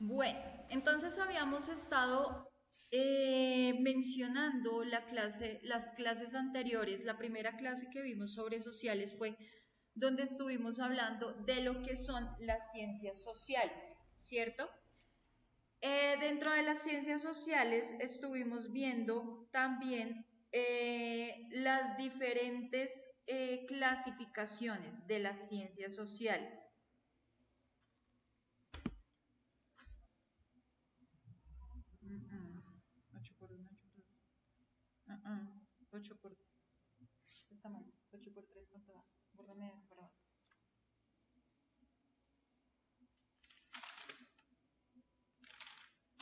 Bueno, entonces habíamos estado mencionando las clases anteriores. La primera clase que vimos sobre sociales fue donde estuvimos hablando de lo que son las ciencias sociales, ¿cierto? Dentro de las ciencias sociales estuvimos viendo también las diferentes clasificaciones de las ciencias sociales. 8 por 1, 8 por 2. 8 por... Eso está mal. 8 por 3, ¿cuánto va? Bórrame de acá para abajo.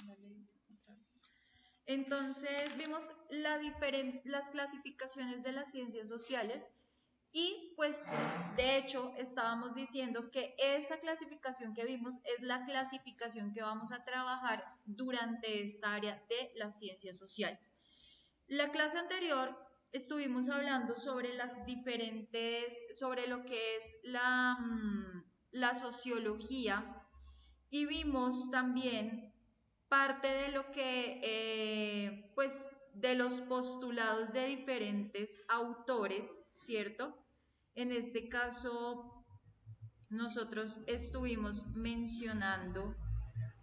Dale, dice otra vez. Entonces vimos las clasificaciones de las ciencias sociales y pues de hecho estábamos diciendo que esa clasificación que vimos es la clasificación que vamos a trabajar durante esta área de las ciencias sociales. La clase anterior estuvimos hablando sobre sobre lo que es la sociología y vimos también parte de lo que, pues, de los postulados de diferentes autores, ¿cierto? En este caso, nosotros estuvimos mencionando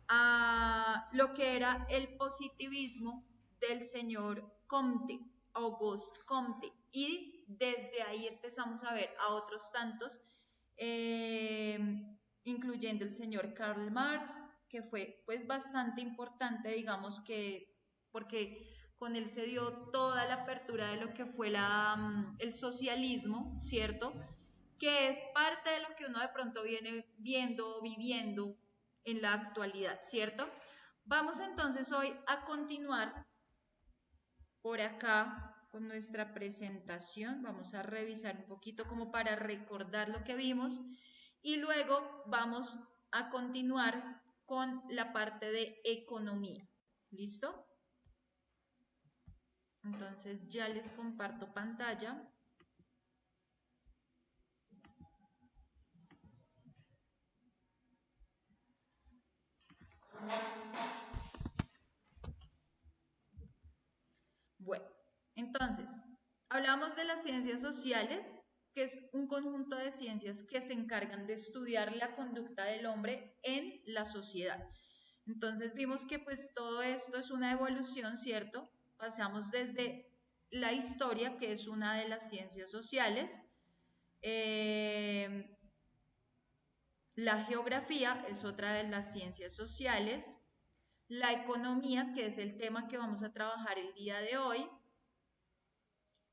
a lo que era el positivismo del señor Comte, Auguste Comte, y desde ahí empezamos a ver a otros tantos, eh, incluyendo el señor Karl Marx, que fue pues bastante importante, digamos que, porque con él se dio toda la apertura de lo que fue el socialismo, ¿cierto? Que es parte de lo que uno de pronto viene viendo, viviendo en la actualidad, ¿cierto? Vamos entonces hoy a continuar por acá con nuestra presentación. Vamos a revisar un poquito como para recordar lo que vimos y luego vamos a continuar con la parte de economía. ¿Listo? Entonces ya les comparto pantalla. Bueno, entonces, hablamos de las ciencias sociales, que es un conjunto de ciencias que se encargan de estudiar la conducta del hombre en la sociedad. Entonces vimos que pues todo esto es una evolución, ¿cierto? Pasamos desde la historia, que es una de las ciencias sociales, la geografía es otra de las ciencias sociales, la economía, que es el tema que vamos a trabajar el día de hoy,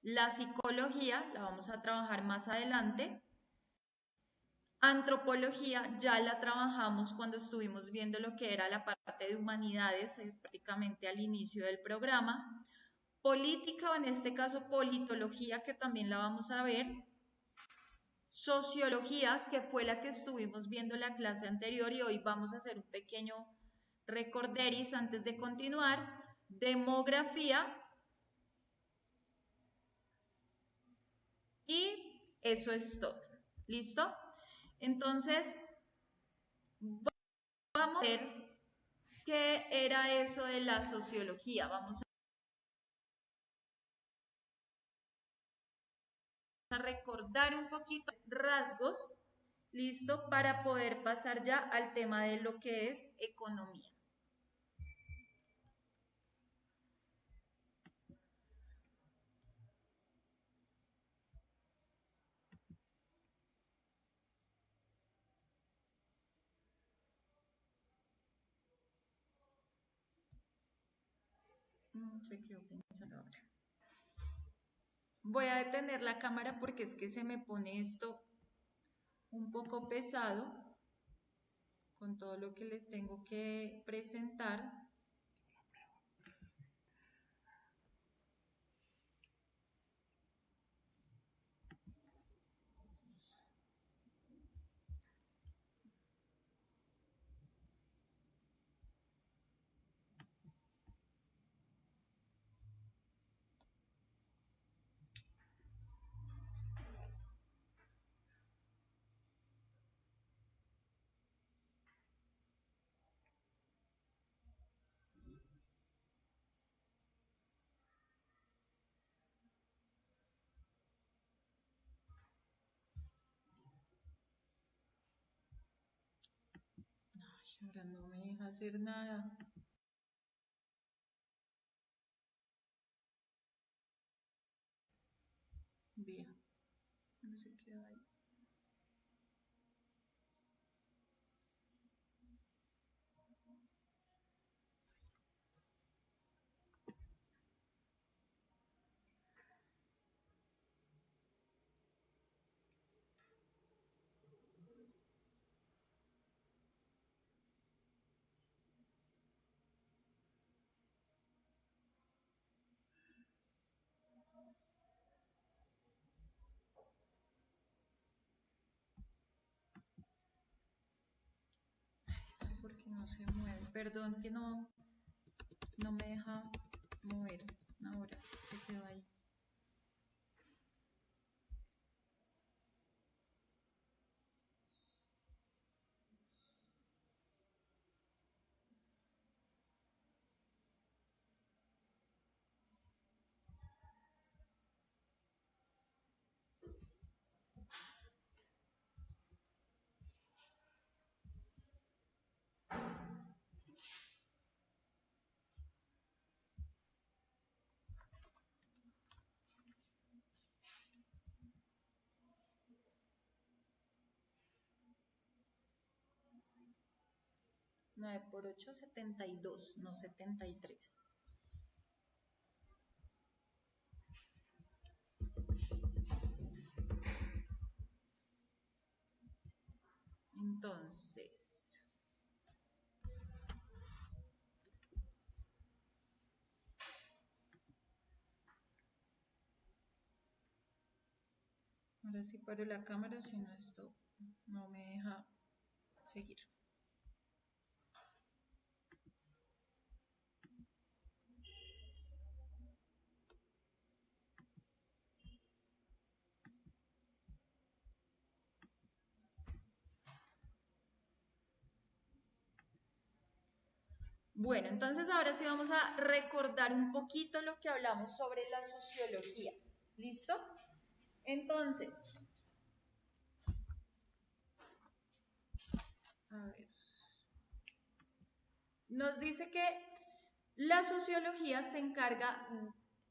la psicología la vamos a trabajar más adelante. Antropología ya la trabajamos cuando estuvimos viendo lo que era la parte de humanidades, prácticamente al inicio del programa. Política, o en este caso politología, que también la vamos a ver. Sociología, que fue la que estuvimos viendo la clase anterior y hoy vamos a hacer un pequeño recorderis antes de continuar. Demografía. Y eso es todo. ¿Listo? Entonces, vamos a ver qué era eso de la sociología. Vamos a recordar un poquito rasgos, ¿listo? Para poder pasar ya al tema de lo que es economía. No sé qué pensar ahora. Voy a detener la cámara porque es que se me pone esto un poco pesado con todo lo que les tengo que presentar. Ahora no me deja hacer nada. Bien, no se quedó ahí. Porque no se mueve. Perdón que no me deja mover. Ahora se quedó ahí. Nueve por 8, 72, no 73. Entonces, ahora sí paro la cámara, si no esto no me deja seguir. Bueno, entonces ahora sí vamos a recordar un poquito lo que hablamos sobre la sociología. ¿Listo? Entonces, a ver, nos dice que la sociología se encarga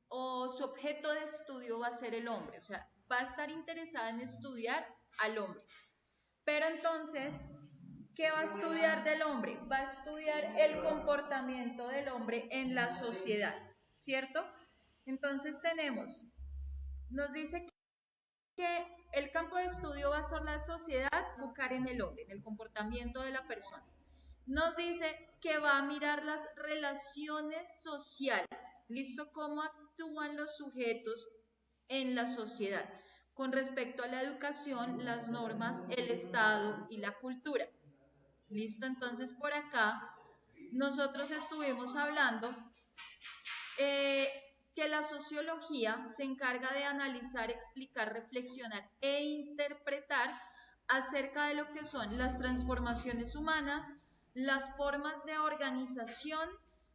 o su objeto de estudio va a ser el hombre, o sea, va a estar interesada en estudiar al hombre. Pero entonces, ¿qué va a estudiar del hombre? Va a estudiar el comportamiento del hombre en la sociedad, ¿cierto? Entonces nos dice que el campo de estudio va a ser la sociedad, enfocar en el hombre, en el comportamiento de la persona. Nos dice que va a mirar las relaciones sociales, ¿listo? Cómo actúan los sujetos en la sociedad con respecto a la educación, las normas, el Estado y la cultura. ¿Listo? Entonces por acá nosotros estuvimos hablando que la sociología se encarga de analizar, explicar, reflexionar e interpretar acerca de lo que son las transformaciones humanas, las formas de organización,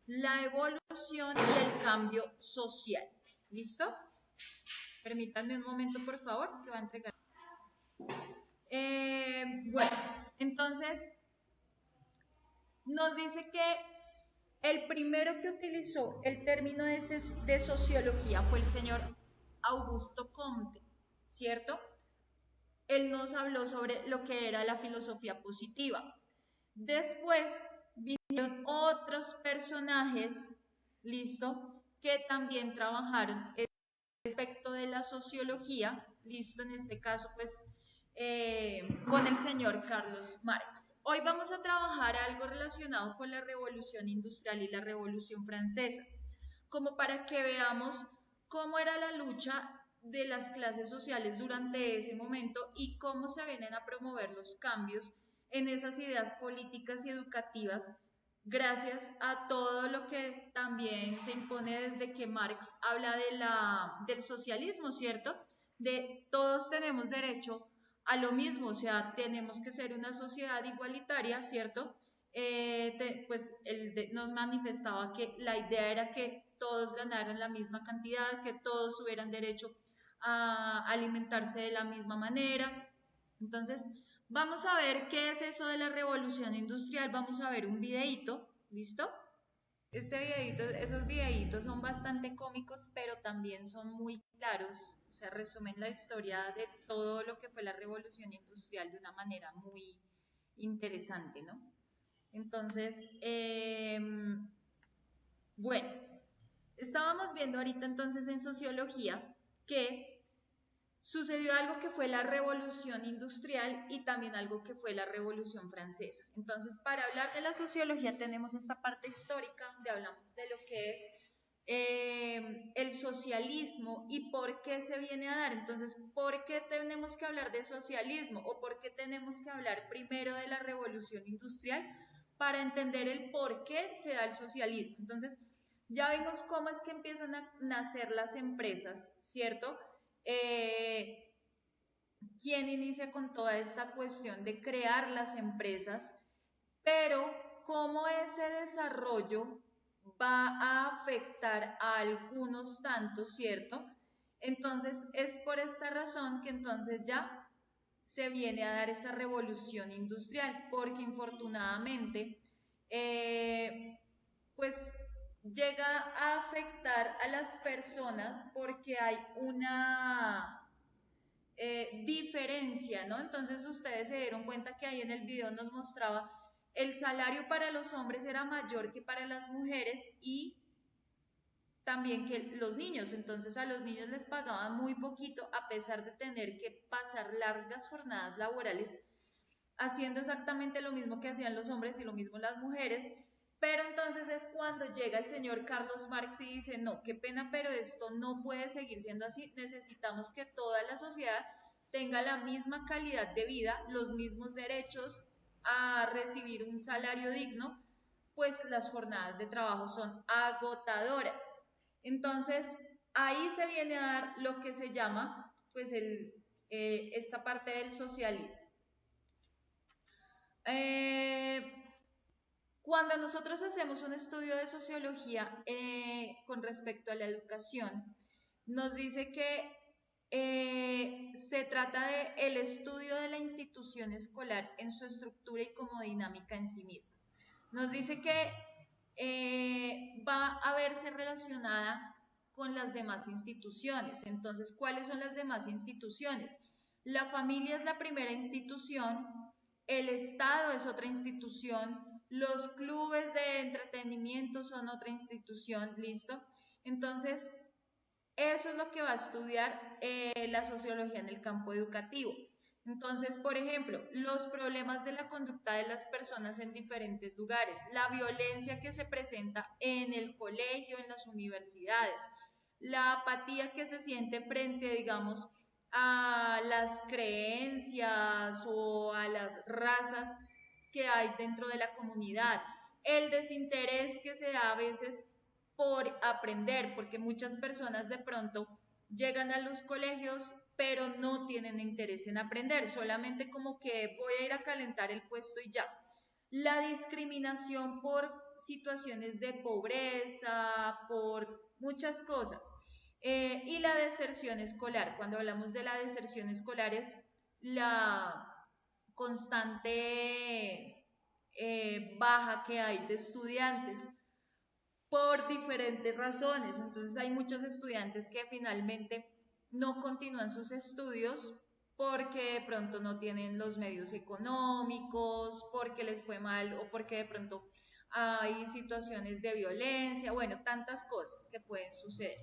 la evolución y el cambio social. ¿Listo? Permítanme un momento, por favor, que va a entregar. Bueno, entonces nos dice que el primero que utilizó el término de sociología fue el señor Augusto Comte, ¿cierto? Él nos habló sobre lo que era la filosofía positiva. Después vinieron otros personajes, ¿listo? Que también trabajaron el aspecto de la sociología, ¿listo? En este caso, pues, con el señor Carlos Marx. Hoy vamos a trabajar algo relacionado con la Revolución Industrial y la Revolución Francesa, como para que veamos cómo era la lucha de las clases sociales durante ese momento y cómo se vienen a promover los cambios en esas ideas políticas y educativas gracias a todo lo que también se impone desde que Marx habla del socialismo, ¿cierto? De todos tenemos derecho a lo mismo, o sea, tenemos que ser una sociedad igualitaria, ¿cierto? Pues él nos manifestaba que la idea era que todos ganaran la misma cantidad, que todos tuvieran derecho a alimentarse de la misma manera. Entonces, Vamos a ver qué es eso de la revolución industrial. Vamos a ver un videíto, ¿listo? Este videíto, esos videitos son bastante cómicos, pero también son muy claros, o sea, resumen la historia de todo lo que fue la revolución industrial de una manera muy interesante, ¿no? Entonces, bueno, estábamos viendo ahorita entonces en sociología que sucedió algo que fue la revolución industrial y también algo que fue la revolución francesa. Entonces, para hablar de la sociología tenemos esta parte histórica donde hablamos de lo que es el socialismo y por qué se viene a dar. Entonces, ¿por qué tenemos que hablar de socialismo o por qué tenemos que hablar primero de la revolución industrial para entender el por qué se da el socialismo? Entonces, ya vimos cómo es que empiezan a nacer las empresas, ¿cierto? Eh, ¿Quién inicia con toda esta cuestión de crear las empresas? Pero cómo ese desarrollo va a afectar a algunos tantos, ¿cierto? Entonces es por esta razón que entonces ya se viene a dar esa revolución industrial, porque infortunadamente, pues llega a afectar a las personas porque hay una diferencia, ¿no? Entonces ustedes se dieron cuenta que ahí en el video nos mostraba el salario para los hombres era mayor que para las mujeres y también que los niños, entonces a los niños les pagaban muy poquito a pesar de tener que pasar largas jornadas laborales haciendo exactamente lo mismo que hacían los hombres y lo mismo las mujeres, pero entonces es cuando llega el señor Carlos Marx y dice, no, qué pena, pero esto no puede seguir siendo así, necesitamos que toda la sociedad tenga la misma calidad de vida, los mismos derechos a recibir un salario digno, pues las jornadas de trabajo son agotadoras. Entonces, ahí se viene a dar lo que se llama, pues, esta parte del socialismo. Eh, Cuando nosotros hacemos un estudio de sociología con respecto a la educación, nos dice que se trata de el estudio de la institución escolar en su estructura y como dinámica en sí misma. Nos dice que va a verse relacionada con las demás instituciones. Entonces, ¿cuáles son las demás instituciones? La familia es la primera institución, el Estado es otra institución, los clubes de entretenimiento son otra institución, ¿listo? Entonces, eso es lo que va a estudiar la sociología en el campo educativo. Entonces, por ejemplo, los problemas de la conducta de las personas en diferentes lugares, la violencia que se presenta en el colegio, en las universidades, la apatía que se siente frente, digamos, a las creencias o a las razas que hay dentro de la comunidad, el desinterés que se da a veces por aprender, porque muchas personas de pronto llegan a los colegios pero no tienen interés en aprender, solamente como que voy a ir a calentar el puesto y ya. La discriminación por situaciones de pobreza, por muchas cosas. Y la deserción escolar. Cuando hablamos de la deserción escolar es la constante baja que hay de estudiantes por diferentes razones. Entonces hay muchos estudiantes que finalmente no continúan sus estudios porque de pronto no tienen los medios económicos, porque les fue mal o porque de pronto hay situaciones de violencia, bueno, tantas cosas que pueden suceder.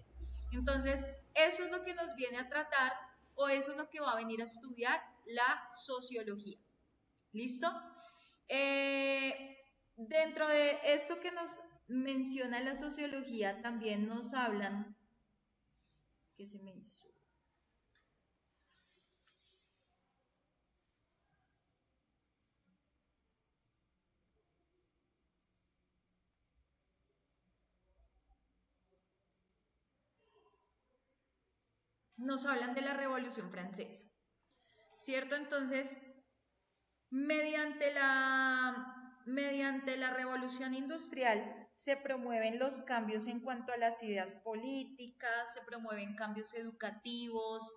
Entonces, eso es lo que nos viene a tratar o eso es lo que va a venir a estudiar la sociología. ¿Listo? Dentro de esto que nos menciona la sociología, también nos hablan, ¿qué se me hizo? Nos hablan de la Revolución Francesa, ¿cierto? Entonces, mediante la revolución industrial se promueven los cambios en cuanto a las ideas políticas, se promueven cambios educativos,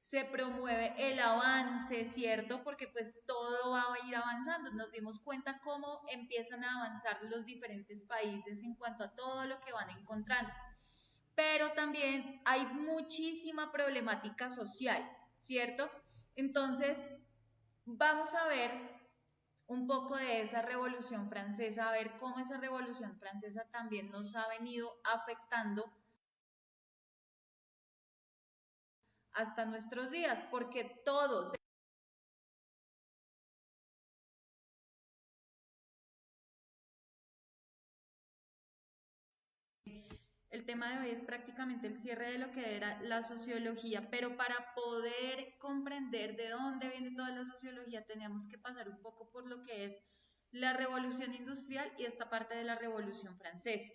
se promueve el avance, ¿cierto? Porque pues todo va a ir avanzando. Nos dimos cuenta cómo empiezan a avanzar los diferentes países en cuanto a todo lo que van encontrando. Pero también hay muchísima problemática social, ¿cierto? Entonces, vamos a ver un poco de esa revolución francesa, a ver cómo esa revolución francesa también nos ha venido afectando hasta nuestros días, porque todo, el tema de hoy es prácticamente el cierre de lo que era la sociología, pero para poder comprender de dónde viene toda la sociología teníamos que pasar un poco por lo que es la revolución industrial y esta parte de la revolución francesa,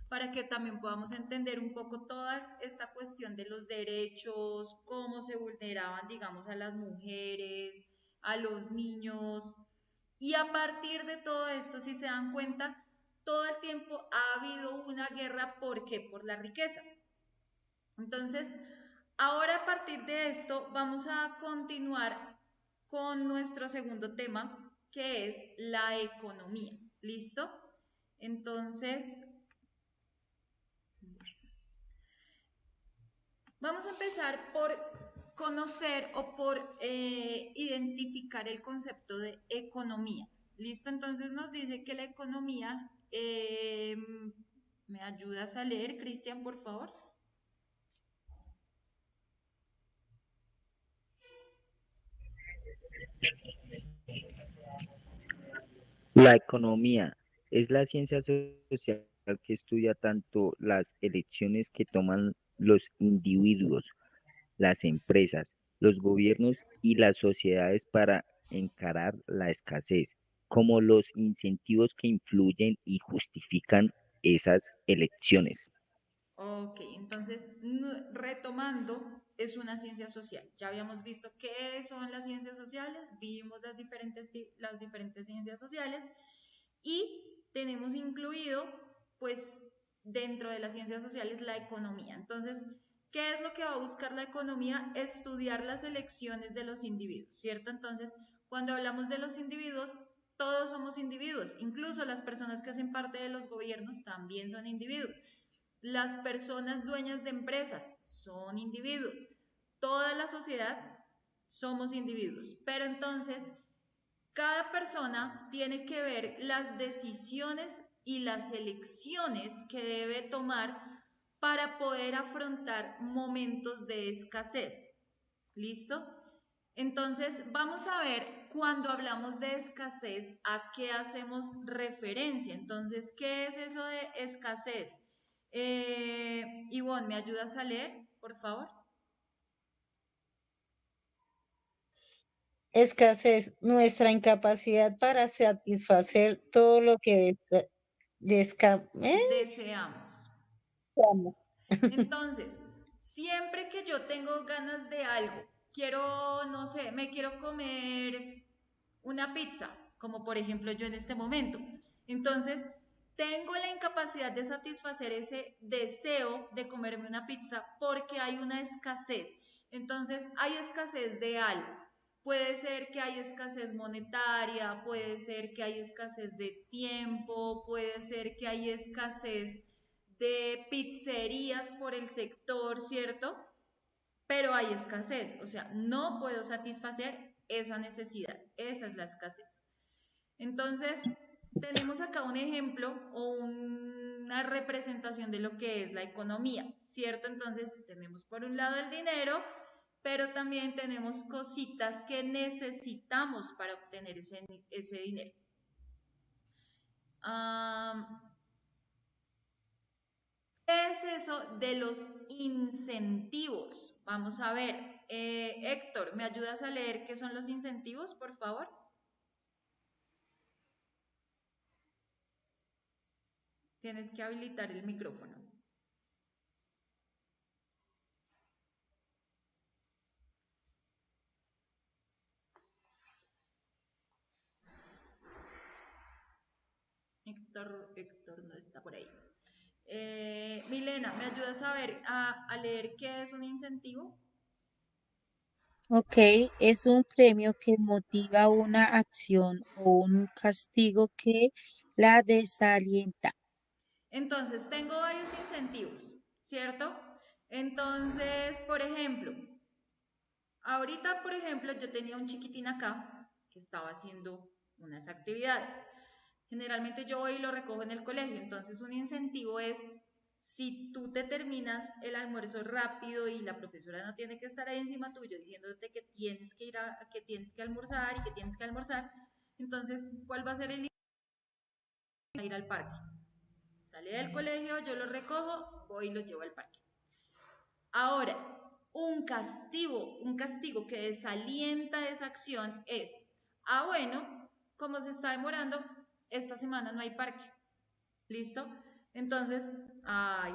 para que también podamos entender un poco toda esta cuestión de los derechos, cómo se vulneraban, digamos, a las mujeres, a los niños. Y a partir de todo esto, si se dan cuenta, todo el tiempo ha habido una guerra. ¿Por qué? Por la riqueza. Entonces, ahora a partir de esto vamos a continuar con nuestro segundo tema, que es la economía. ¿Listo? Entonces, vamos a empezar por conocer o por identificar el concepto de economía. ¿Listo? Entonces nos dice que la economía, ¿me ayudas a leer, Cristian, por favor? La economía es la ciencia social que estudia tanto las elecciones que toman los individuos, las empresas, los gobiernos y las sociedades para encarar la escasez, como los incentivos que influyen y justifican esas elecciones. Ok, entonces retomando, es una ciencia social. Ya habíamos visto qué son las ciencias sociales, vimos las diferentes ciencias sociales y tenemos incluido, pues, dentro de las ciencias sociales la economía. Entonces, ¿qué es lo que va a buscar la economía? Estudiar las elecciones de los individuos, ¿cierto? Entonces, cuando hablamos de los individuos, todos somos individuos, incluso las personas que hacen parte de los gobiernos también son individuos. Las personas dueñas de empresas son individuos. Toda la sociedad somos individuos. Pero entonces, cada persona tiene que ver las decisiones y las elecciones que debe tomar para poder afrontar momentos de escasez. ¿Listo? Entonces, vamos a ver cuando hablamos de escasez, a qué hacemos referencia. Entonces, ¿qué es eso de escasez? Ivonne, ¿me ayudas a leer, por favor? Escasez, nuestra incapacidad para satisfacer todo lo que Deseamos. deseamos. Entonces, siempre que yo tengo ganas de algo, quiero, no sé, me quiero comer una pizza, como por ejemplo yo en este momento. Entonces, tengo la incapacidad de satisfacer ese deseo de comerme una pizza porque hay una escasez. Entonces, hay escasez de algo. Puede ser que hay escasez monetaria, puede ser que hay escasez de tiempo, puede ser que hay escasez de pizzerías por el sector, ¿cierto? Pero hay escasez, o sea, no puedo satisfacer esa necesidad, esa es la escasez. Entonces, tenemos acá un ejemplo o una representación de lo que es la economía, ¿cierto? Entonces, tenemos por un lado el dinero, pero también tenemos cositas que necesitamos para obtener ese dinero. Um, ¿Qué es eso de los incentivos? Vamos a ver. Héctor, ¿me ayudas a leer qué son los incentivos, por favor? Tienes que habilitar el micrófono. Héctor no está por ahí. Milena, ¿me ayudas a ver, a leer qué es un incentivo? Ok, es un premio que motiva una acción o un castigo que la desalienta. Entonces, tengo varios incentivos, ¿cierto? Entonces, por ejemplo, ahorita, por ejemplo, yo tenía un chiquitín acá que estaba haciendo unas actividades. Generalmente yo voy y lo recojo en el colegio, entonces un incentivo es si tú te terminas el almuerzo rápido y la profesora no tiene que estar ahí encima tuyo diciéndote que tienes que ir que tienes que almorzar y que tienes que almorzar, entonces ¿cuál va a ser el ir al parque? Sale del colegio, yo lo recojo, voy y lo llevo al parque. Ahora, un castigo que desalienta esa acción es, bueno, como se está demorando, esta semana no hay parque. ¿Listo? Entonces, ay,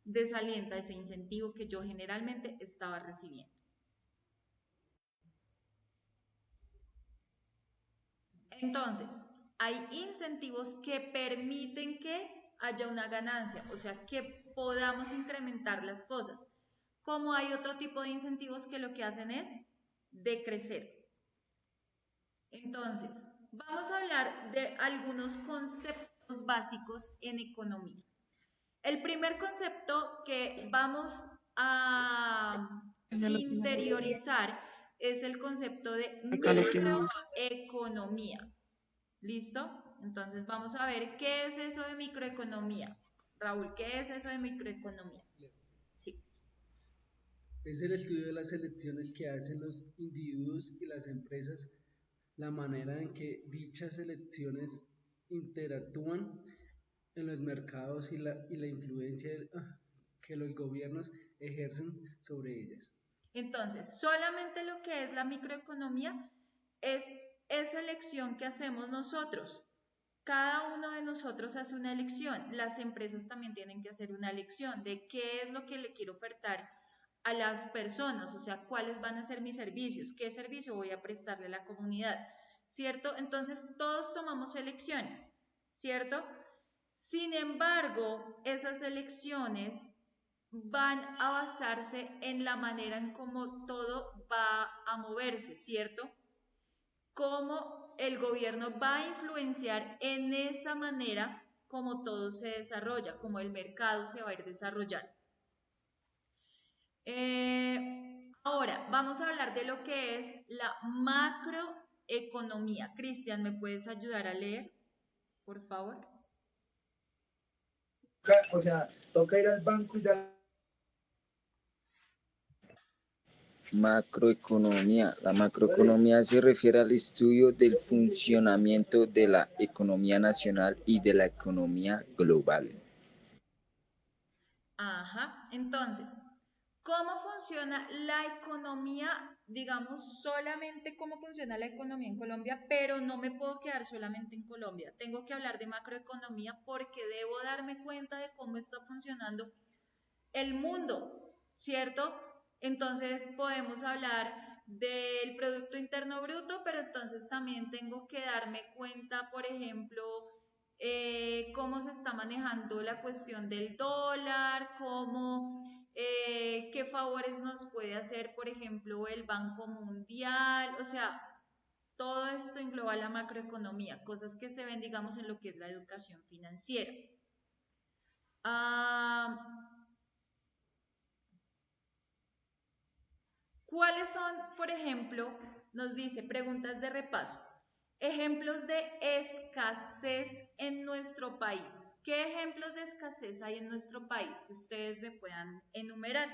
desalienta ese incentivo que yo generalmente estaba recibiendo. Entonces, hay incentivos que permiten que haya una ganancia, o sea, que podamos incrementar las cosas. Como hay otro tipo de incentivos que lo que hacen es decrecer. Entonces, vamos a hablar de algunos conceptos básicos en economía. El primer concepto que vamos a interiorizar es el concepto de microeconomía. ¿Listo? Entonces vamos a ver qué es eso de microeconomía. Raúl, ¿qué es eso de microeconomía? Sí. Es el estudio de las elecciones que hacen los individuos y las empresas, la manera en que dichas elecciones interactúan en los mercados y la influencia que los gobiernos ejercen sobre ellas. Entonces, solamente lo que es la microeconomía es esa elección que hacemos nosotros. Cada uno de nosotros hace una elección. Las empresas también tienen que hacer una elección de qué es lo que le quiero ofertar a las personas, o sea, cuáles van a ser mis servicios, qué servicio voy a prestarle a la comunidad, ¿cierto? Entonces, todos tomamos elecciones, ¿cierto? Sin embargo, esas elecciones van a basarse en la manera en cómo todo va a moverse, ¿cierto? Cómo el gobierno va a influenciar en esa manera como todo se desarrolla, como el mercado se va a ir desarrollando. Ahora, vamos a hablar de lo que es la macroeconomía. Cristian, ¿me puedes ayudar a leer, por favor? O sea, toca ir al banco y dar. Macroeconomía. La macroeconomía se refiere al estudio del funcionamiento de la economía nacional y de la economía global. Ajá, entonces, ¿cómo funciona la economía? Digamos, solamente cómo funciona la economía en Colombia, pero no me puedo quedar solamente en Colombia. Tengo que hablar de macroeconomía porque debo darme cuenta de cómo está funcionando el mundo, ¿cierto? Entonces podemos hablar del Producto Interno Bruto, pero entonces también tengo que darme cuenta, por ejemplo, cómo se está manejando la cuestión del dólar, qué favores nos puede hacer, por ejemplo, el Banco Mundial, o sea, todo esto engloba la macroeconomía, cosas que se ven, digamos, en lo que es la educación financiera. ¿Cuáles son, por ejemplo, nos dice preguntas de repaso, ejemplos de escasez en nuestro país? ¿Qué ejemplos de escasez hay en nuestro país que ustedes me puedan enumerar?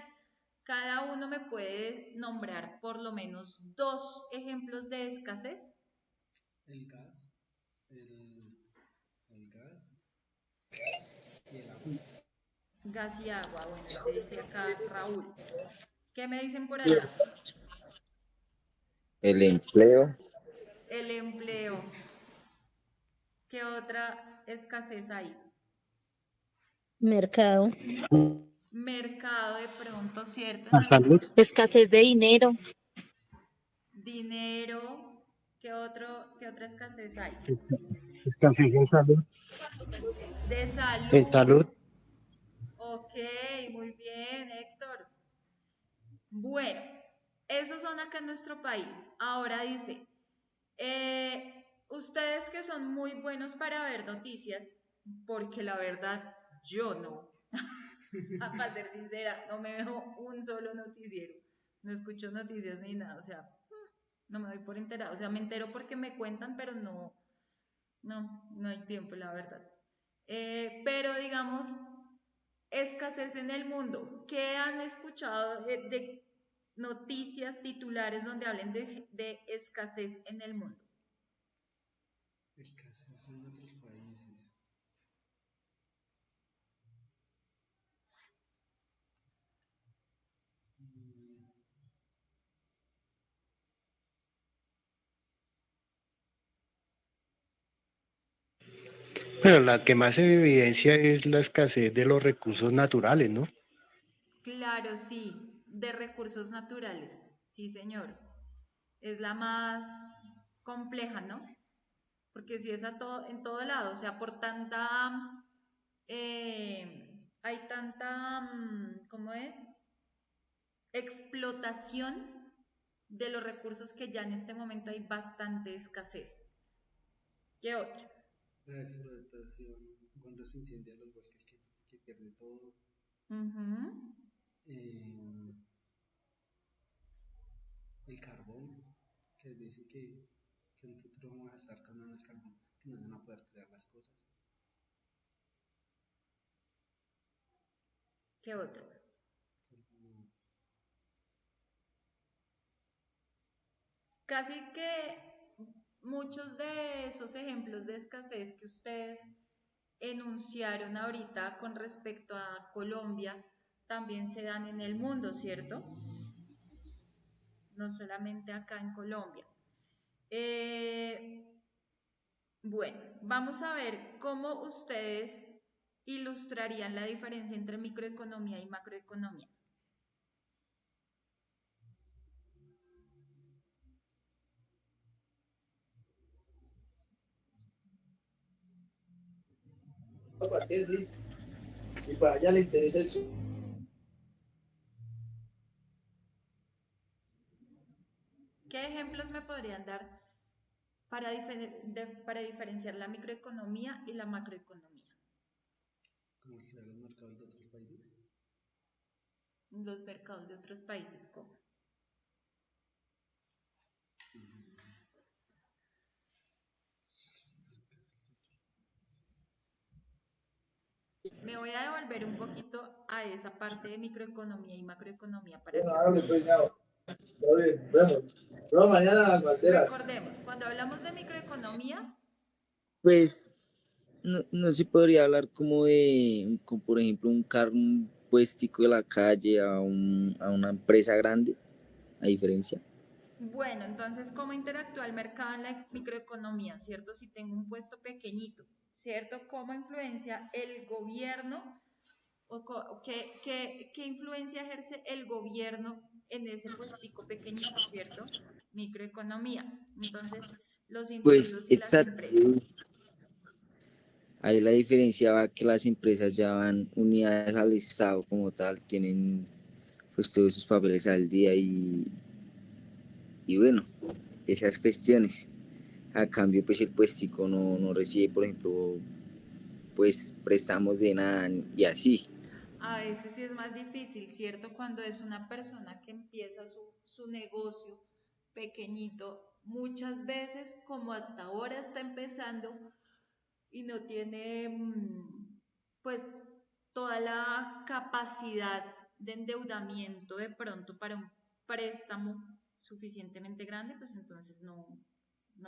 Cada uno me puede nombrar por lo menos 2 ejemplos de escasez. El gas, el gas y el agua. Gas y agua, bueno, ese dice acá Raúl. ¿Qué me dicen por allá? El empleo. El empleo. ¿Qué otra escasez hay? Mercado. Mercado de pronto, ¿cierto? La salud. Escasez de dinero. Dinero. ¿Qué otra escasez hay? Escasez de salud. De De salud. salud. Ok, muy bien, Héctor. Bueno, Esos son acá en nuestro país. Ahora dice, ustedes que son muy buenos para ver noticias, porque la verdad yo no, para ser sincera, no me veo un solo noticiero, no escucho noticias ni nada, o sea, no me doy por enterado, o sea, me entero porque me cuentan, pero no hay tiempo, la verdad. Pero digamos, escasez en el mundo. ¿Qué han escuchado de noticias titulares donde hablen de escasez en el mundo? Escasez en otros países. Mm, Bueno, la que más se evidencia es la escasez de los recursos naturales, ¿no? Claro, sí, de recursos naturales, sí, señor. Es la más compleja, ¿no? Porque si es en todo lado, o sea, por tanta, hay tanta, ¿cómo es? Explotación de los recursos que ya en este momento hay bastante escasez. ¿Qué otra? la explotación, cuando se incendian los bosques que pierde todo. Ujú. Eh, el carbón, que dice que en un futuro vamos a estar con el carbón, que no van a poder crear las cosas. ¿Qué otro? Casi que muchos de esos ejemplos de escasez que ustedes enunciaron ahorita con respecto a Colombia también se dan en el mundo, ¿cierto? No solamente acá en Colombia. Eh, bueno, vamos a ver cómo ustedes ilustrarían la diferencia entre microeconomía y macroeconomía. Y para allá le interesa esto. ¿Qué ejemplos me podrían dar para diferenciar la microeconomía y la macroeconomía? Como se los mercados de otros países. Los mercados de otros países, ¿cómo? Me voy a devolver un poquito a esa parte de microeconomía y macroeconomía para Bueno, acá. hágale pues, nada. Todo bien, nos vemos. Nos vemos mañana a las banderas. Recordemos, cuando hablamos de microeconomía, Pues no se podría hablar como de, como por ejemplo, un carro, un puestico de la calle a una empresa grande, a diferencia. bueno, entonces, ¿cómo interactúa el mercado en la microeconomía, cierto? Si tengo un puesto pequeñito, ¿cierto? ¿Cómo influencia el gobierno o qué influencia ejerce el gobierno en ese puestico pequeñito, cierto? Microeconomía. Entonces, los Pues individuos y las exacto. empresas. Ahí la diferencia va que las empresas ya van unidas al Estado como tal, tienen pues todos sus papeles al día y bueno, esas cuestiones. A cambio, pues el puestico no recibe, por ejemplo, pues préstamos de nada y así. A veces sí es más difícil, ¿cierto? Cuando es una persona que empieza su negocio pequeñito, muchas veces como hasta ahora está empezando y no tiene pues toda la capacidad de endeudamiento de pronto para un préstamo suficientemente grande, pues entonces no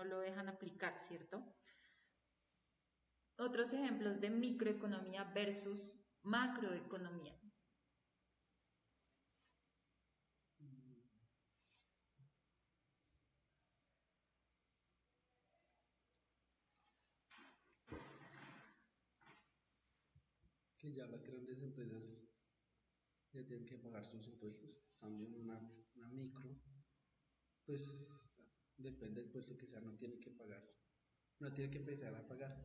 lo dejan aplicar, ¿cierto? Otros ejemplos de microeconomía versus macroeconomía. Que ya las grandes empresas ya tienen que pagar sus impuestos. También una micro, pues depende del puesto que sea, no tiene que pagar, no tiene que empezar a pagar.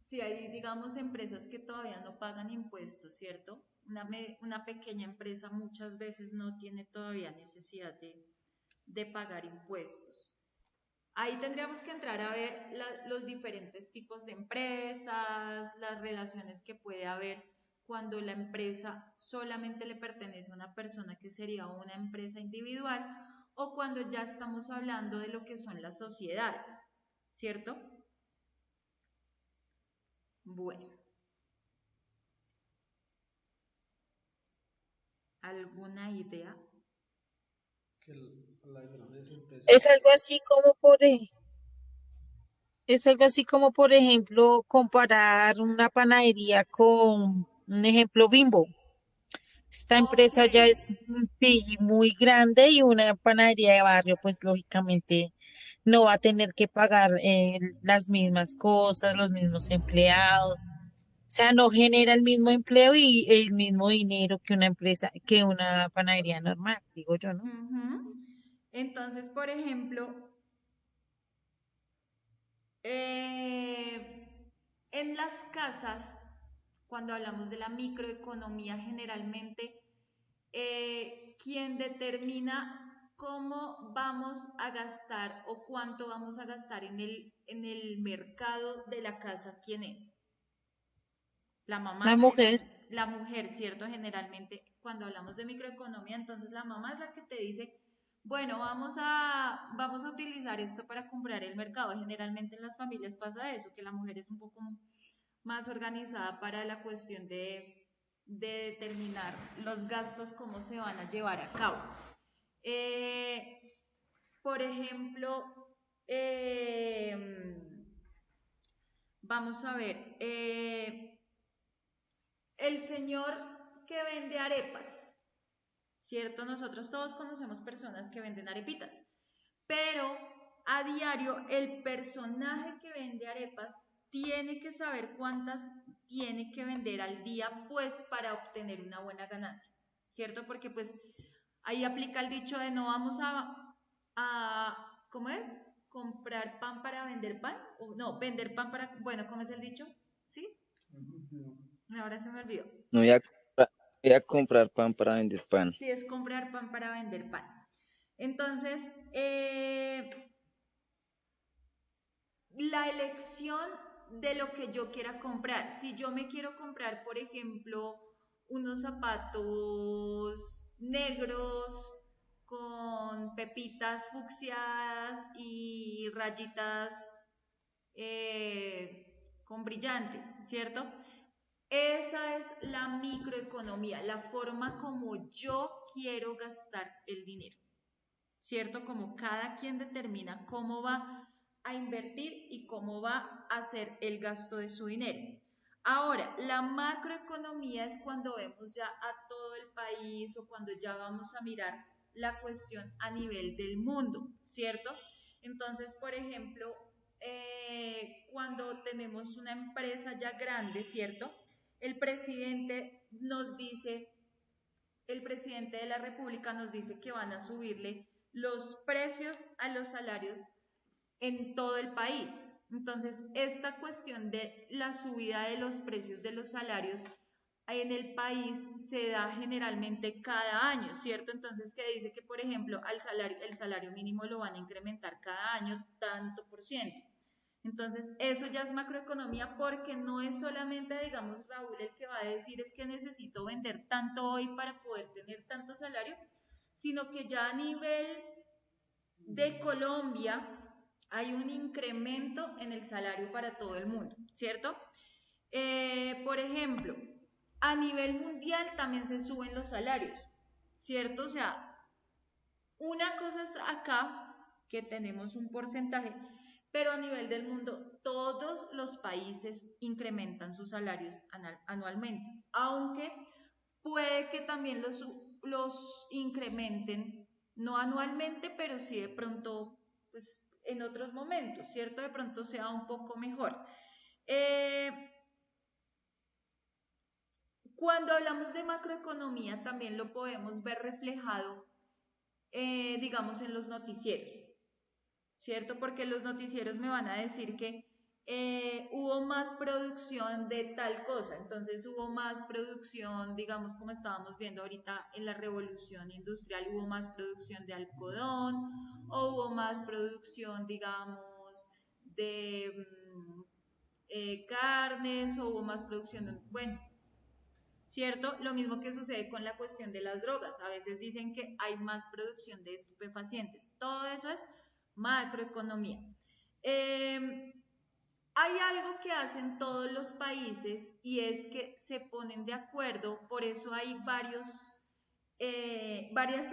si hay, digamos, empresas que todavía no pagan impuestos, ¿cierto? Una pequeña empresa muchas veces no tiene todavía necesidad de pagar impuestos. Ahí tendríamos que entrar a ver los diferentes tipos de empresas, las relaciones que puede haber cuando la empresa solamente le pertenece a una persona, que sería una empresa individual, o cuando ya estamos hablando de lo que son las sociedades, ¿cierto? Bueno, ¿alguna idea? Que las grandes Es empresas, algo así como es algo así como, por ejemplo, comparar una panadería con un ejemplo Bimbo. Esta Ok, empresa ya es sí, muy grande y una panadería de barrio, pues lógicamente no va a tener que pagar las mismas cosas, los mismos empleados. O sea, no genera el mismo empleo y el mismo dinero que una empresa, que una panadería normal, digo yo, ¿no? ujú. Entonces, por ejemplo, en las casas, cuando hablamos de la microeconomía, generalmente quien determina cómo vamos a gastar o cuánto vamos a gastar en el mercado de la casa, ¿quién es? La mamá La mujer, generalmente, la mujer, ¿cierto? Generalmente, cuando hablamos de microeconomía, entonces la mamá es la que te dice, bueno, vamos a utilizar esto para comprar el mercado. Generalmente en las familias pasa eso, que la mujer es un poco más organizada para la cuestión de determinar los gastos, cómo se van a llevar a cabo. Eh, por ejemplo, eh, vamos a ver, el señor que vende arepas, ¿cierto? Nosotros todos conocemos personas que venden arepitas, pero a diario el personaje que vende arepas tiene que saber cuántas tiene que vender al día, pues para obtener una buena ganancia, ¿cierto? Porque pues ahí aplica el dicho de no vamos ¿cómo es? Comprar pan para vender pan, o no, vender pan para, bueno, ¿cómo es el dicho? ¿Sí? no, Ahora se me olvidó. No voy a comprar pan para vender pan. Sí, es comprar pan para vender pan. Entonces, la elección de lo que yo quiera comprar. Si yo me quiero comprar, por ejemplo, unos zapatos negros con pepitas fucsias y rayitas con brillantes, ¿cierto? Esa es la microeconomía, la forma como yo quiero gastar el dinero. ¿Cierto? Como cada quien determina cómo va a invertir y cómo va a hacer el gasto de su dinero. Ahora, la macroeconomía es cuando vemos ya a todo el país o cuando ya vamos a mirar la cuestión a nivel del mundo, ¿cierto? Entonces, por ejemplo, cuando tenemos una empresa ya grande, ¿cierto? El presidente nos dice, el presidente de la República nos dice que van a subirle los precios a los salarios en todo el país. Entonces, esta cuestión de la subida de los precios de los salarios en el país se da generalmente cada año, ¿cierto? Entonces, que dice que, por ejemplo, el salario mínimo lo van a incrementar cada año tanto por ciento. Entonces, eso ya es macroeconomía porque no es solamente, digamos, Raúl el que va a decir es que necesito vender tanto hoy para poder tener tanto salario, sino que ya a nivel de Colombia hay un incremento en el salario para todo el mundo, ¿cierto? Por ejemplo, a nivel mundial también se suben los salarios, ¿cierto? O sea, una cosa es acá, que tenemos un porcentaje, pero a nivel del mundo, todos los países incrementan sus salarios anualmente, aunque puede que también los incrementen, no anualmente, pero sí de pronto, pues en otros momentos, ¿cierto? De pronto sea un poco mejor. Eh, Cuando hablamos de macroeconomía, también lo podemos ver reflejado, digamos, en los noticieros, ¿cierto? Porque los noticieros me van a decir que hubo más producción de tal cosa, entonces hubo más producción, digamos, como estábamos viendo ahorita en la revolución industrial, hubo más producción de algodón, o hubo más producción, digamos, de carnes, o hubo más producción, bueno, ¿cierto? Lo mismo que sucede con la cuestión de las drogas. A veces dicen que hay más producción de estupefacientes. Todo eso es macroeconomía. Hay algo que hacen todos los países y es que se ponen de acuerdo, por eso hay varias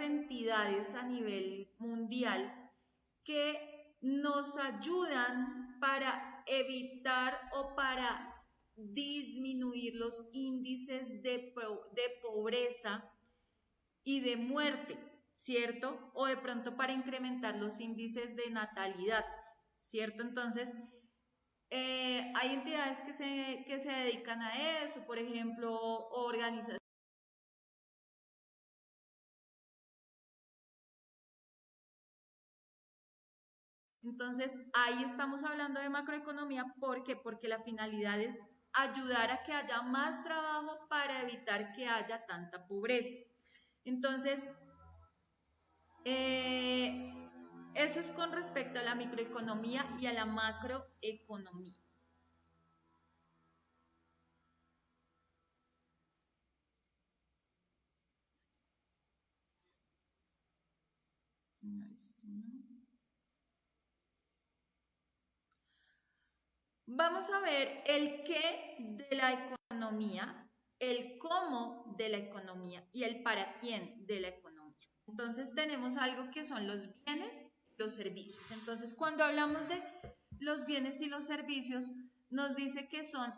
entidades a nivel mundial que nos ayudan para evitar o para disminuir los índices de pobreza y de muerte, ¿cierto? O de pronto para incrementar los índices de natalidad, ¿cierto? Entonces, hay entidades que se dedican a eso, por ejemplo, organizaciones. Entonces, ahí estamos hablando de macroeconomía, ¿por qué? Porque la finalidad es ayudar a que haya más trabajo para evitar que haya tanta pobreza. Entonces, eso es con respecto a la microeconomía y a la macroeconomía. No, esto no. Vamos a ver el qué de la economía, el cómo de la economía y el para quién de la economía. Entonces tenemos algo que son los bienes y los servicios. Entonces cuando hablamos de los bienes y los servicios, nos dice que son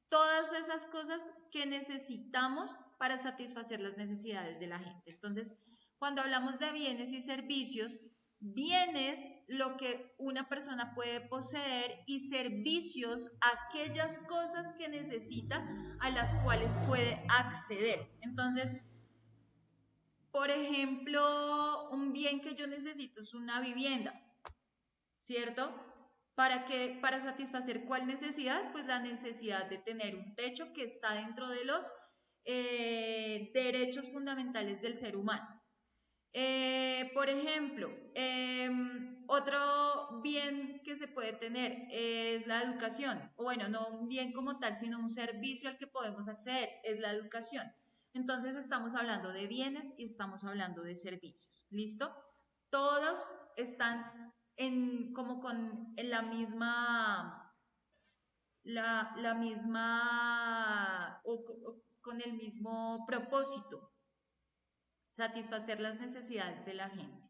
todas esas cosas que necesitamos para satisfacer las necesidades de la gente. Entonces, cuando hablamos de bienes y servicios, bienes lo que una persona puede poseer y servicios aquellas cosas que necesita a las cuales puede acceder. Entonces, por ejemplo, un bien que yo necesito es una vivienda, ¿cierto? Para satisfacer cuál necesidad, pues la necesidad de tener un techo que está dentro de los derechos fundamentales del ser humano. Por ejemplo, otro bien que se puede tener es la educación, o bueno, no un bien como tal, sino un servicio al que podemos acceder, es la educación. Entonces estamos hablando de bienes y estamos hablando de servicios, ¿listo? Todos están en la misma, o con el mismo propósito, satisfacer las necesidades de la gente.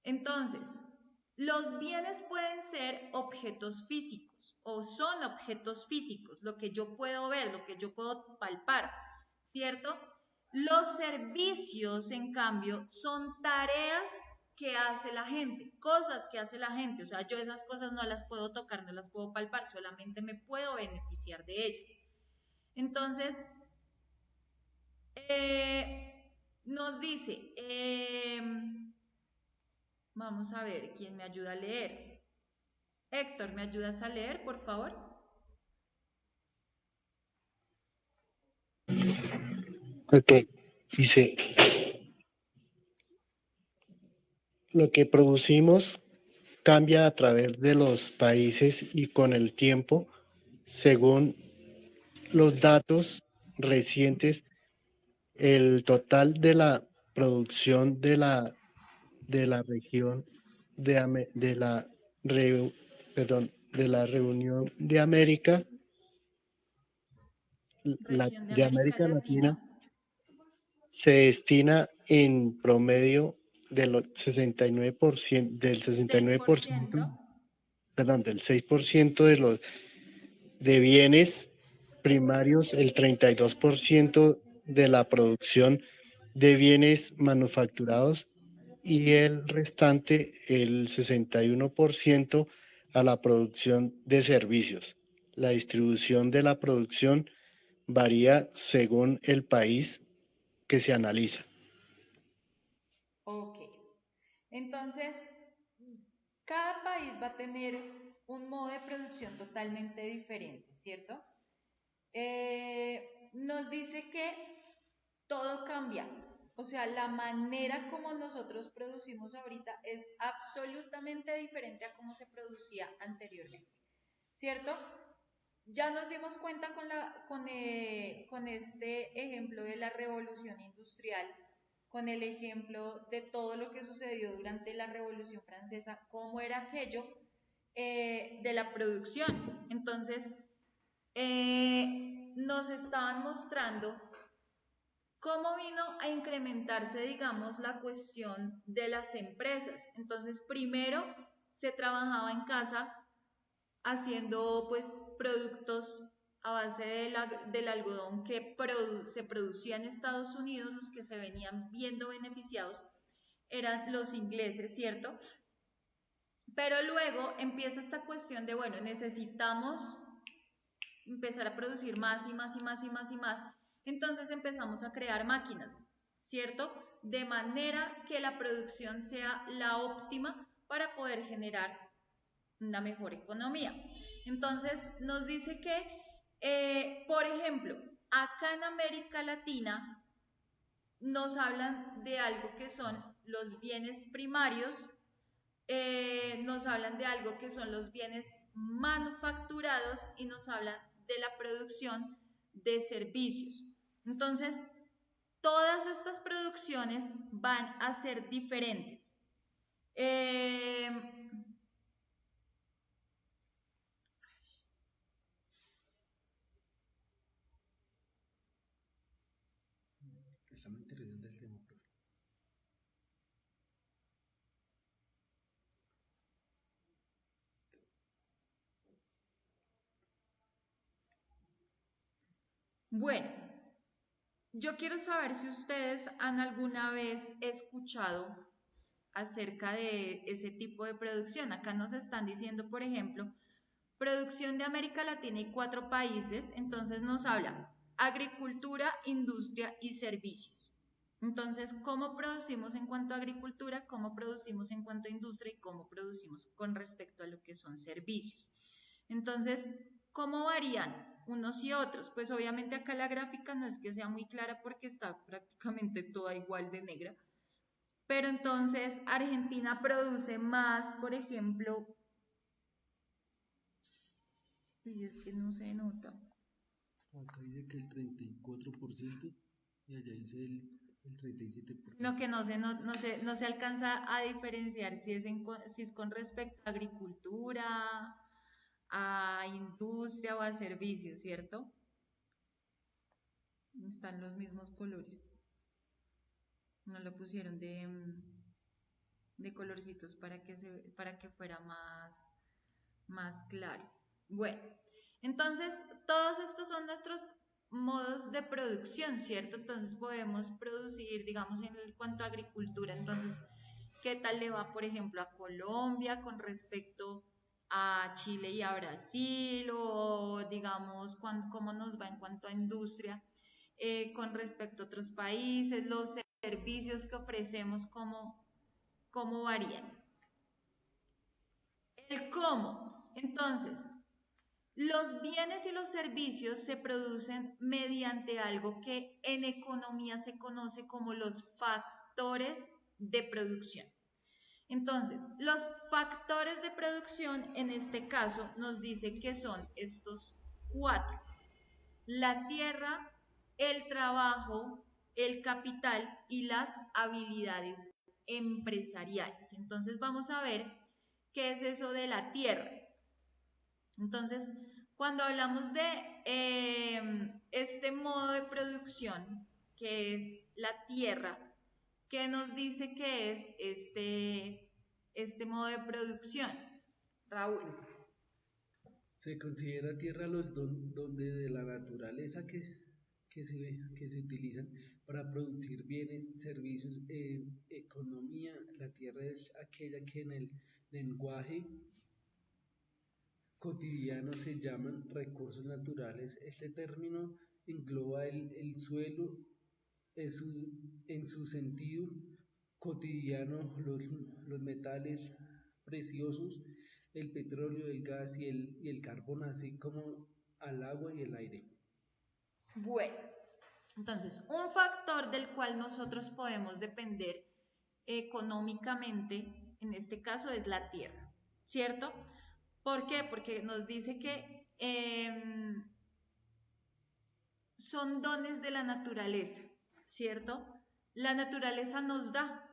Entonces, los bienes pueden ser objetos físicos o son objetos físicos, lo que yo puedo ver, lo que yo puedo palpar, ¿cierto? Los servicios, en cambio, son tareas que hace la gente, cosas que hace la gente, o sea, yo esas cosas no las puedo tocar, no las puedo palpar, solamente me puedo beneficiar de ellas. Entonces, nos dice, vamos a ver quién me ayuda a leer. Héctor, ¿me ayudas a leer, por favor? Ok, dice, lo que producimos cambia a través de los países y con el tiempo, según los datos recientes, el total de la producción de la región de la de la reunión de América, Región de de América América Latina, Latina. se destina en promedio del 69%, del 6%. 69%, perdón, del 6% de bienes primarios, el 32% de la producción de bienes manufacturados y el restante, el 61%, a la producción de servicios. La distribución de la producción varía según el país que se analiza. Ok. Entonces, cada país va a tener un modo de producción totalmente diferente, ¿cierto? Nos dice que todo cambia. O sea, la manera como nosotros producimos ahorita es absolutamente diferente a cómo se producía anteriormente, ¿cierto? Ya nos dimos cuenta con este ejemplo de la revolución industrial, con el ejemplo de todo lo que sucedió durante la Revolución Francesa, cómo era aquello de la producción. Entonces, nos estaban mostrando cómo vino a incrementarse, digamos, la cuestión de las empresas. Entonces, primero se trabajaba en casa haciendo pues productos a base del algodón que se producía en Estados Unidos. Los que se venían viendo beneficiados eran los ingleses, ¿cierto? Pero luego empieza esta cuestión de, bueno, necesitamos empezar a producir más y más y más y más y más. Entonces empezamos a crear máquinas, ¿cierto? De manera que la producción sea la óptima para poder generar una mejor economía. Entonces nos dice que, por ejemplo, acá en América Latina nos hablan de algo que son los bienes primarios, nos hablan de algo que son los bienes manufacturados y nos hablan de la producción de servicios. Entonces, todas estas producciones van a ser diferentes. Está muy interesante el tema, profe. Bueno, yo quiero saber si ustedes han alguna vez escuchado acerca de ese tipo de producción. Acá nos están diciendo, por ejemplo, producción de América Latina y 4 países. Entonces nos habla agricultura, industria y servicios. Entonces, ¿cómo producimos en cuanto a agricultura? ¿Cómo producimos en cuanto a industria? ¿Y cómo producimos con respecto a lo que son servicios? Entonces, ¿cómo varían unos y otros? Pues obviamente acá la gráfica no es que sea muy clara porque está prácticamente toda igual de negra. Pero entonces Argentina produce más, por ejemplo, y es que no se nota. Acá dice que el 34% y allá dice el 37%. Sino que no se alcanza a diferenciar si es con respecto a agricultura, a industria o a servicios, ¿cierto? Están los mismos colores. No lo pusieron de colorcitos para que fuera más claro. Bueno, entonces todos estos son nuestros modos de producción, ¿cierto? Entonces podemos producir, digamos, en cuanto a agricultura. Entonces, ¿qué tal le va, por ejemplo, a Colombia con respecto a Chile y a Brasil? O, digamos, cómo nos va en cuanto a industria con respecto a otros países, los servicios que ofrecemos, cómo varían. El cómo. Entonces, los bienes y los servicios se producen mediante algo que en economía se conoce como los factores de producción. Entonces, los factores de producción en este caso nos dice que son estos 4: la tierra, el trabajo, el capital y las habilidades empresariales. Entonces, vamos a ver qué es eso de la tierra. Entonces, cuando hablamos de este modo de producción, que es la tierra, ¿qué nos dice que es este modo de producción, Raúl? Se considera tierra los donde de la naturaleza que se utilizan para producir bienes, servicios, economía. La tierra es aquella que en el lenguaje cotidiano se llaman recursos naturales. Este término engloba el suelo en su sentido cotidiano, los metales preciosos, el petróleo, el gas y el carbón, así como al agua y el aire. Bueno, entonces, un factor del cual nosotros podemos depender económicamente, en este caso, es la tierra, ¿cierto? ¿Por qué? Porque nos dice que son dones de la naturaleza, ¿cierto? La naturaleza nos da,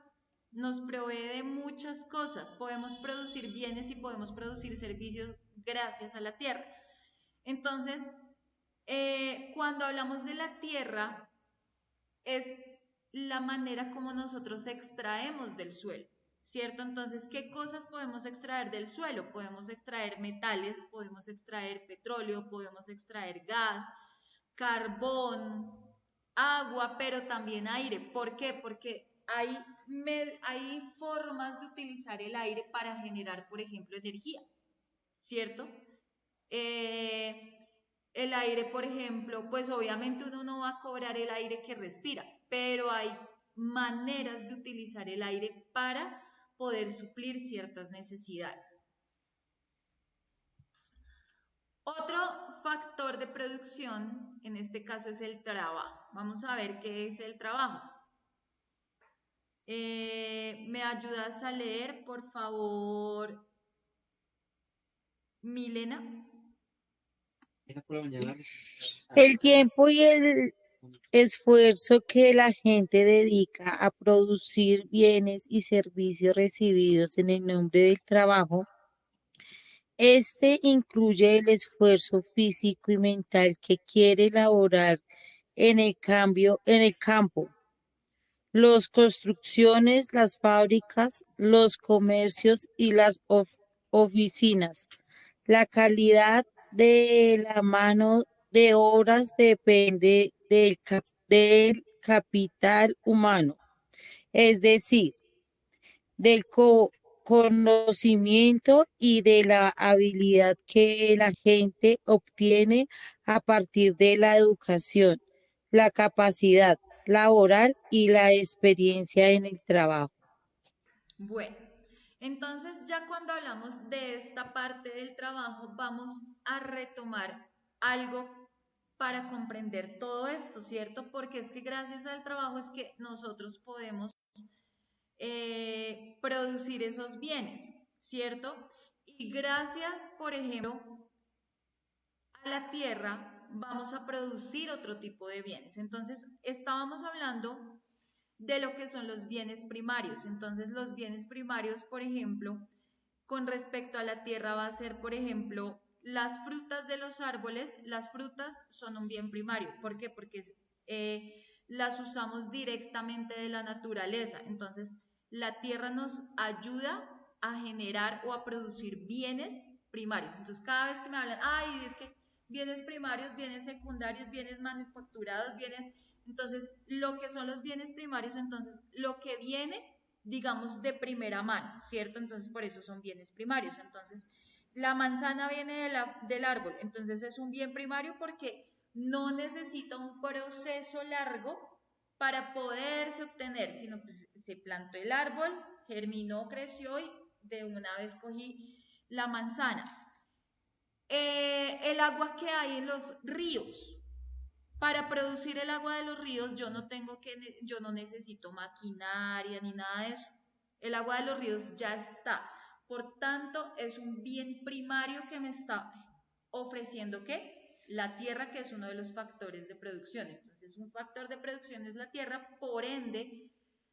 nos provee de muchas cosas, podemos producir bienes y podemos producir servicios gracias a la tierra. Entonces, cuando hablamos de la tierra, es la manera como nosotros extraemos del suelo, ¿cierto? Entonces, ¿qué cosas podemos extraer del suelo? Podemos extraer metales, podemos extraer petróleo, podemos extraer gas, carbón, agua, pero también aire. ¿Por qué? Porque hay formas de utilizar el aire para generar, por ejemplo, energía, ¿cierto? El aire, por ejemplo, pues obviamente uno no va a cobrar el aire que respira, pero hay maneras de utilizar el aire para poder suplir ciertas necesidades. Otro factor de producción, en este caso, es el trabajo. Vamos a ver qué es el trabajo. ¿Me ayudas a leer, por favor, Milena? El tiempo y el esfuerzo que la gente dedica a producir bienes y servicios recibidos en el nombre del trabajo, este incluye el esfuerzo físico y mental que quiere elaborar en el campo, las construcciones, las fábricas, los comercios y las oficinas. La calidad de la mano de obras depende del capital humano, es decir, del conocimiento y de la habilidad que la gente obtiene a partir de la educación, la capacidad laboral y la experiencia en el trabajo. Bueno, entonces ya cuando hablamos de esta parte del trabajo, vamos a retomar algo para comprender todo esto, ¿cierto? Porque es que gracias al trabajo es que nosotros podemos producir esos bienes, ¿cierto? Y gracias, por ejemplo, a la tierra vamos a producir otro tipo de bienes. Entonces, estábamos hablando de lo que son los bienes primarios. Entonces, los bienes primarios, por ejemplo, con respecto a la tierra va a ser, por ejemplo, las frutas de los árboles. Las frutas son un bien primario. ¿Por qué? Porque las usamos directamente de la naturaleza. Entonces, la tierra nos ayuda a generar o a producir bienes primarios. Entonces, cada vez que me hablan, ay, es que bienes primarios, bienes secundarios, bienes manufacturados, bienes... Entonces, lo que son los bienes primarios, entonces, lo que viene, digamos, de primera mano, ¿cierto? Entonces, por eso son bienes primarios. Entonces, la manzana viene del árbol, entonces es un bien primario porque no necesita un proceso largo para poderse obtener, sino pues se plantó el árbol, germinó, creció y de una vez cogí la manzana. El agua que hay en los ríos. Para producir el agua de los ríos yo no necesito maquinaria ni nada de eso. El agua de los ríos ya está. Por tanto, es un bien primario que me está ofreciendo ¿qué? La tierra, que es uno de los factores de producción. Entonces, un factor de producción es la tierra, por ende,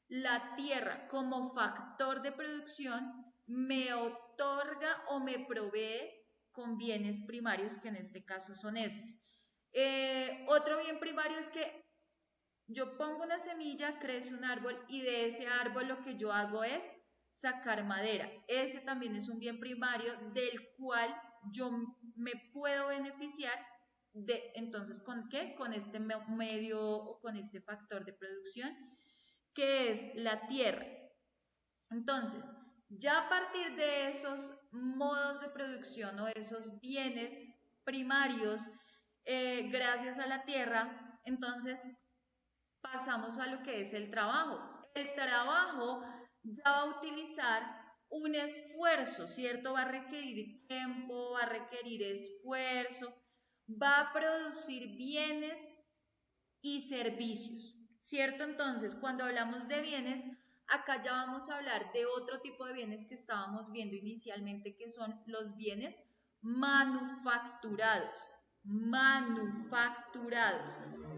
la tierra como factor de producción me otorga o me provee con bienes primarios, que en este caso son estos. Otro bien primario es que yo pongo una semilla, crece un árbol y de ese árbol lo que yo hago es sacar madera. Ese también es un bien primario del cual yo me puedo beneficiar entonces, ¿con qué? Con este medio o con este factor de producción que es la tierra. Entonces, ya a partir de esos modos de producción o esos bienes primarios, gracias a la tierra, entonces pasamos a lo que es el trabajo. El trabajo va a utilizar un esfuerzo, ¿cierto? Va a requerir tiempo, va a requerir esfuerzo, va a producir bienes y servicios, ¿cierto? Entonces, cuando hablamos de bienes, acá ya vamos a hablar de otro tipo de bienes que estábamos viendo inicialmente, que son los bienes manufacturados. Manufacturados.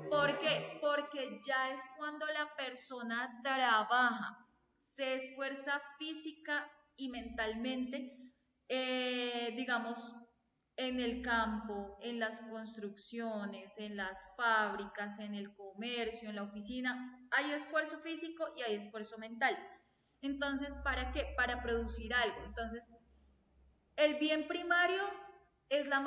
¿Por qué? Porque ya es cuando la persona trabaja, se esfuerza física y mentalmente, digamos, en el campo, en las construcciones, en las fábricas, en el comercio, en la oficina. Hay esfuerzo físico y hay esfuerzo mental. Entonces, ¿para qué? Para producir algo. Entonces, el bien primario es la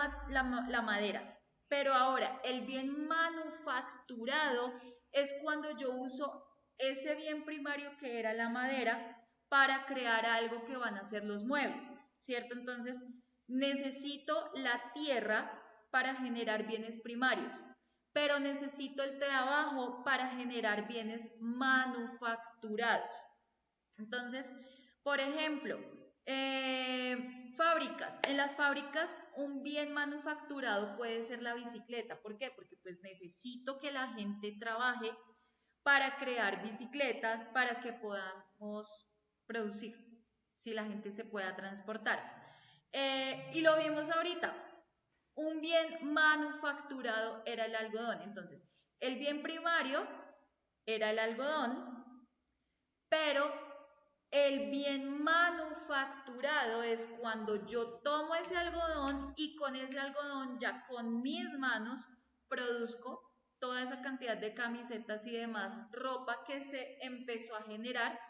madera, pero ahora el bien manufacturado es cuando yo uso ese bien primario que era la madera para crear algo que van a ser los muebles, ¿cierto? Entonces, necesito la tierra para generar bienes primarios, pero necesito el trabajo para generar bienes manufacturados. Entonces, por ejemplo, fábricas. En las fábricas un bien manufacturado puede ser la bicicleta. ¿Por qué? Porque pues necesito que la gente trabaje para crear bicicletas para que podamos producir, si la gente se pueda transportar. Y lo vimos ahorita, un bien manufacturado era el algodón. Entonces, el bien primario era el algodón, pero el bien manufacturado es cuando yo tomo ese algodón y con ese algodón ya con mis manos produzco toda esa cantidad de camisetas y demás ropa que se empezó a generar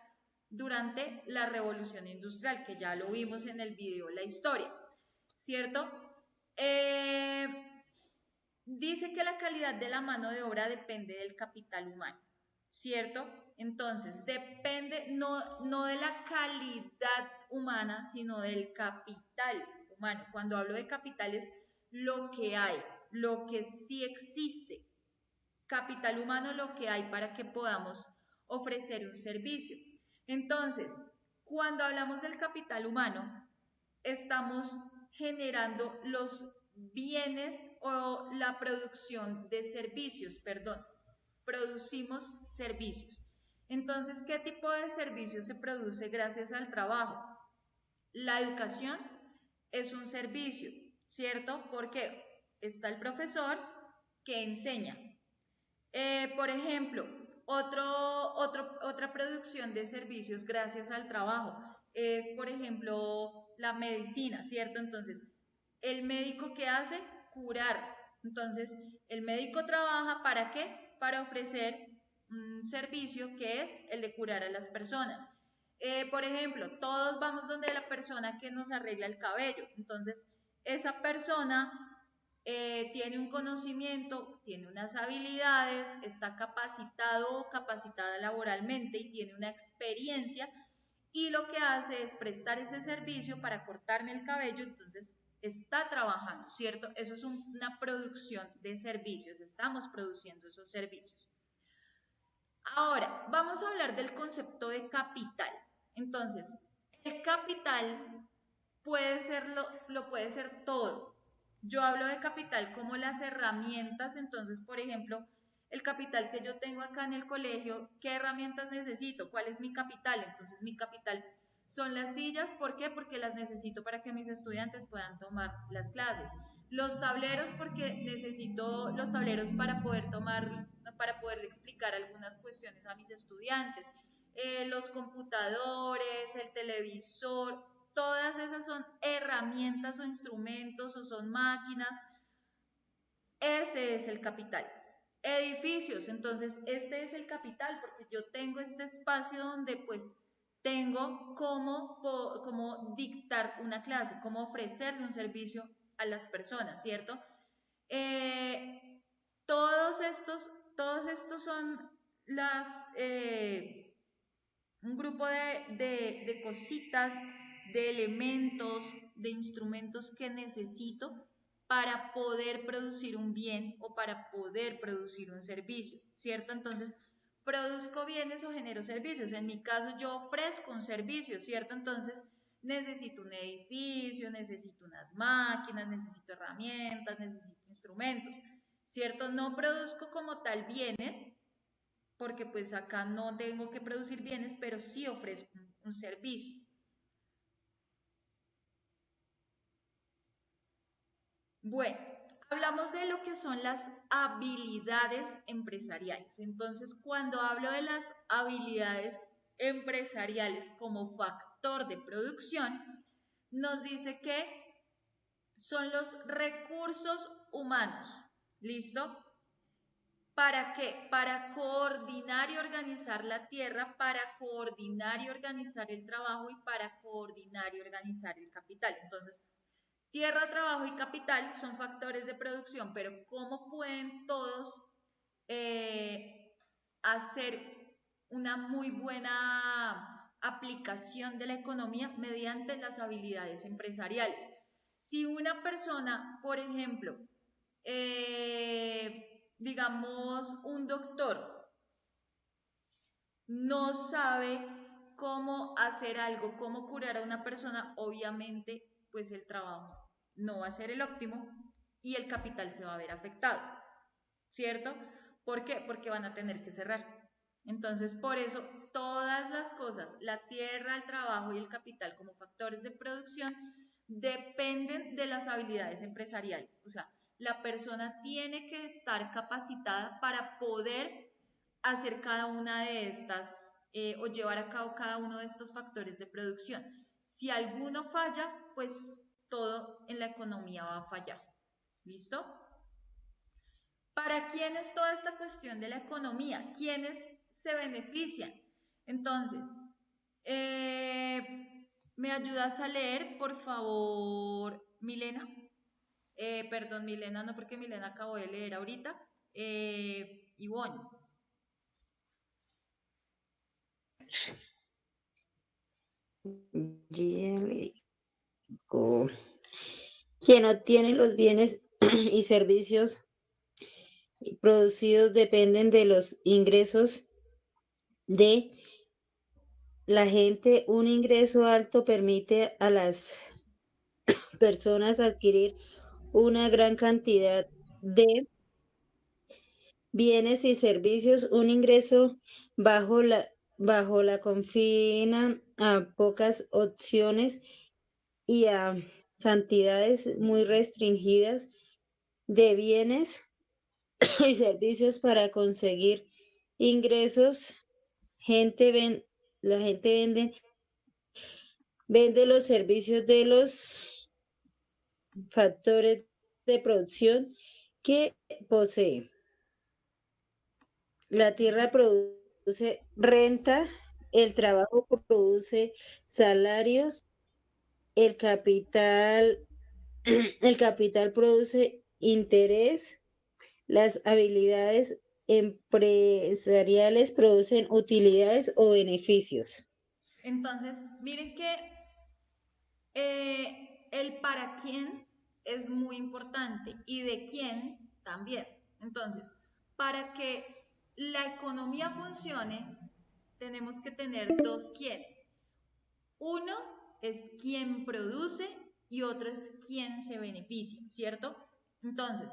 durante la revolución industrial, que ya lo vimos en el video, la historia, ¿cierto? Dice que la calidad de la mano de obra depende del capital humano, ¿cierto? Entonces, depende no de la calidad humana, sino del capital humano. Cuando hablo de capital es lo que hay, lo que sí existe. Capital humano, lo que hay para que podamos ofrecer un servicio. Entonces, cuando hablamos del capital humano, estamos generando los bienes o la producción de servicios, perdón, producimos servicios. Entonces, ¿qué tipo de servicios se produce gracias al trabajo? La educación es un servicio, ¿cierto? Porque está el profesor que enseña. Por ejemplo, otra producción de servicios gracias al trabajo es, por ejemplo, la medicina, ¿cierto? Entonces, el médico ¿qué hace? Curar. Entonces, el médico trabaja ¿para qué? Para ofrecer un servicio que es el de curar a las personas. Por ejemplo, todos vamos donde la persona que nos arregla el cabello. Entonces, esa persona tiene un conocimiento, tiene unas habilidades, está capacitado o capacitada laboralmente y tiene una experiencia y lo que hace es prestar ese servicio para cortarme el cabello, entonces está trabajando, ¿cierto? Eso es una producción de servicios, estamos produciendo esos servicios. Ahora, vamos a hablar del concepto de capital. Entonces, el capital puede ser lo puede ser todo. Yo hablo de capital como las herramientas, entonces, por ejemplo, el capital que yo tengo acá en el colegio, ¿qué herramientas necesito? ¿Cuál es mi capital? Entonces, mi capital son las sillas, ¿por qué? Porque las necesito para que mis estudiantes puedan tomar las clases. Los tableros, porque necesito los tableros para para poderle explicar algunas cuestiones a mis estudiantes. Los computadores, el televisor, todas esas son herramientas o instrumentos o son máquinas. Ese es el capital. Edificios, entonces este es el capital porque yo tengo este espacio donde pues tengo cómo dictar una clase, cómo ofrecerle un servicio a las personas, ¿cierto? Eh, todos estos son un grupo de cositas, de elementos, de instrumentos que necesito para poder producir un bien o para poder producir un servicio, ¿cierto? Entonces, produzco bienes o genero servicios. En mi caso, yo ofrezco un servicio, ¿cierto? Entonces, necesito un edificio, necesito unas máquinas, necesito herramientas, necesito instrumentos, ¿cierto? No produzco como tal bienes, porque pues acá no tengo que producir bienes, pero sí ofrezco un servicio. Bueno, hablamos de lo que son las habilidades empresariales. Entonces, cuando hablo de las habilidades empresariales como factor de producción, nos dice que son los recursos humanos. ¿Listo? ¿Para qué? Para coordinar y organizar la tierra, para coordinar y organizar el trabajo y para coordinar y organizar el capital. Entonces, tierra, trabajo y capital son factores de producción, pero ¿cómo pueden todos hacer una muy buena aplicación de la economía? Mediante las habilidades empresariales. Si una persona, por ejemplo, digamos un doctor, no sabe cómo hacer algo, cómo curar a una persona, obviamente pues el trabajo no va a ser el óptimo y el capital se va a ver afectado, ¿cierto? ¿Por qué? Porque van a tener que cerrar. Entonces, por eso todas las cosas, la tierra, el trabajo y el capital como factores de producción, dependen de las habilidades empresariales. O sea, la persona tiene que estar capacitada para poder hacer cada una de estas o llevar a cabo cada uno de estos factores de producción. Si alguno falla, pues todo en la economía va a fallar. ¿Listo? ¿Para quién es toda esta cuestión de la economía? ¿Quiénes se benefician? Entonces, ¿me ayudas a leer, por favor, Milena? Perdón, Milena, no, porque Milena acabó de leer ahorita. Ivonne. Ya le digo. Quien obtiene los bienes y servicios producidos dependen de los ingresos de la gente. Un ingreso alto permite a las personas adquirir una gran cantidad de bienes y servicios. Un ingreso bajo la confina a pocas opciones y a cantidades muy restringidas de bienes y servicios. Para conseguir ingresos. La gente vende los servicios de los factores de producción que posee. La tierra produce renta, el trabajo produce salarios, el capital, el capital produce interés, las habilidades empresariales producen utilidades o beneficios. Entonces, miren que el para quién es muy importante y de quién también. Entonces, para que la economía funcione, tenemos que tener dos quiénes. Uno es quien produce y otro es quien se beneficia, ¿cierto? Entonces,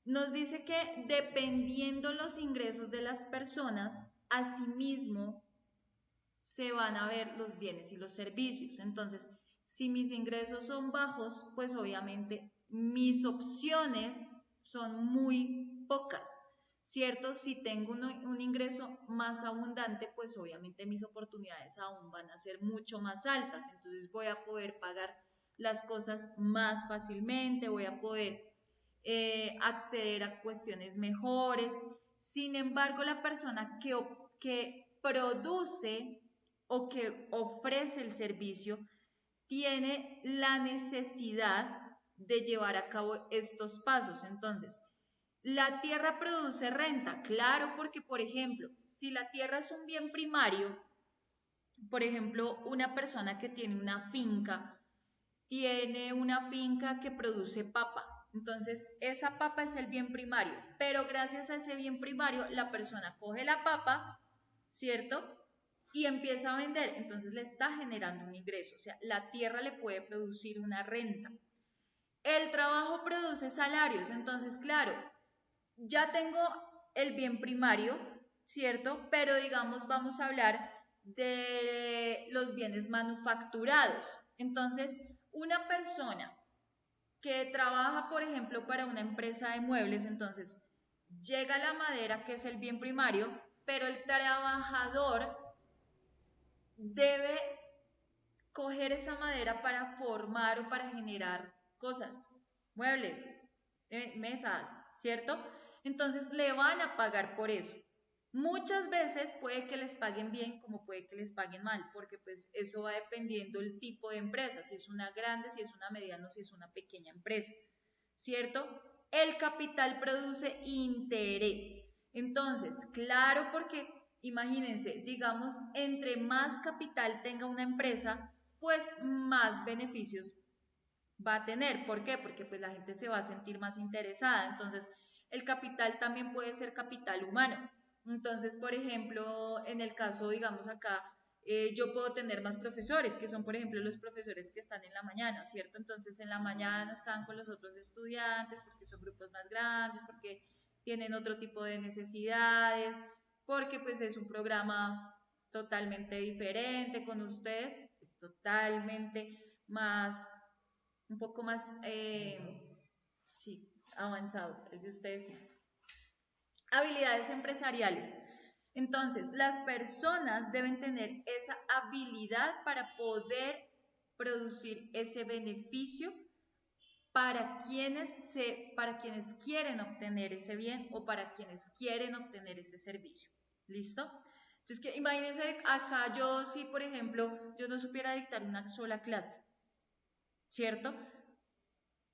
nos dice que dependiendo los ingresos de las personas, asimismo se van a ver los bienes y los servicios. Entonces, si mis ingresos son bajos, pues obviamente mis opciones son muy pocas, ¿cierto? Si tengo un ingreso más abundante, pues obviamente mis oportunidades aún van a ser mucho más altas. Entonces voy a poder pagar las cosas más fácilmente, voy a poder acceder a cuestiones mejores. Sin embargo, la persona que produce o que ofrece el servicio tiene la necesidad de llevar a cabo estos pasos. Entonces, ¿la tierra produce renta? Claro, porque, por ejemplo, si la tierra es un bien primario, por ejemplo, una persona que tiene una finca que produce papa. Entonces, esa papa es el bien primario, pero gracias a ese bien primario, la persona coge la papa, ¿cierto? y empieza a vender, entonces le está generando un ingreso, o sea, la tierra le puede producir una renta. El trabajo produce salarios, entonces, claro, ya tengo el bien primario, ¿cierto? Pero digamos, vamos a hablar de los bienes manufacturados. Entonces, una persona que trabaja, por ejemplo, para una empresa de muebles, entonces llega la madera, que es el bien primario, pero el trabajador debe coger esa madera para formar o para generar cosas, muebles, mesas, ¿cierto? Entonces le van a pagar por eso. Muchas veces puede que les paguen bien como puede que les paguen mal, porque pues eso va dependiendo del tipo de empresa, si es una grande, si es una mediana o si es una pequeña empresa, ¿cierto? El capital produce interés. Entonces, claro, porque imagínense, digamos, entre más capital tenga una empresa, pues más beneficios va a tener. ¿Por qué? Porque pues la gente se va a sentir más interesada. Entonces, el capital también puede ser capital humano. Entonces, por ejemplo, en el caso, digamos acá, yo puedo tener más profesores, que son, por ejemplo, los profesores que están en la mañana, ¿cierto? Entonces, en la mañana están con los otros estudiantes, porque son grupos más grandes, porque tienen otro tipo de necesidades, porque pues es un programa totalmente diferente con ustedes, es totalmente más, un poco más, sí, avanzado, el de ustedes sí. Habilidades empresariales. Entonces, las personas deben tener esa habilidad para poder producir ese beneficio para quienes quieren obtener ese bien o para quienes quieren obtener ese servicio. ¿Listo? Entonces, que imagínense acá yo si, por ejemplo, yo no supiera dictar una sola clase, ¿cierto?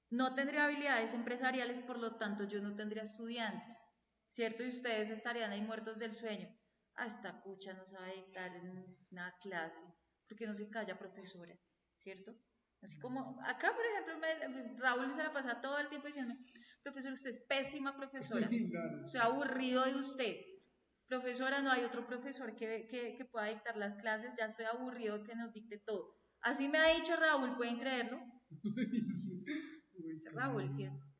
No tendría habilidades empresariales, por lo tanto yo no tendría estudiantes, ¿cierto? Y ustedes estarían ahí muertos del sueño. Ah, esta cucha no sabe dictar en una clase, porque no se calla, profesora, ¿cierto? Así como acá, por ejemplo, Raúl se la pasa todo el tiempo diciendo, profesor, usted es pésima profesora, soy aburrido de usted. Profesora, no hay otro profesor que pueda dictar las clases, ya estoy aburrido de que nos dicte todo. Así me ha dicho Raúl, ¿pueden creerlo? Raúl, sí es.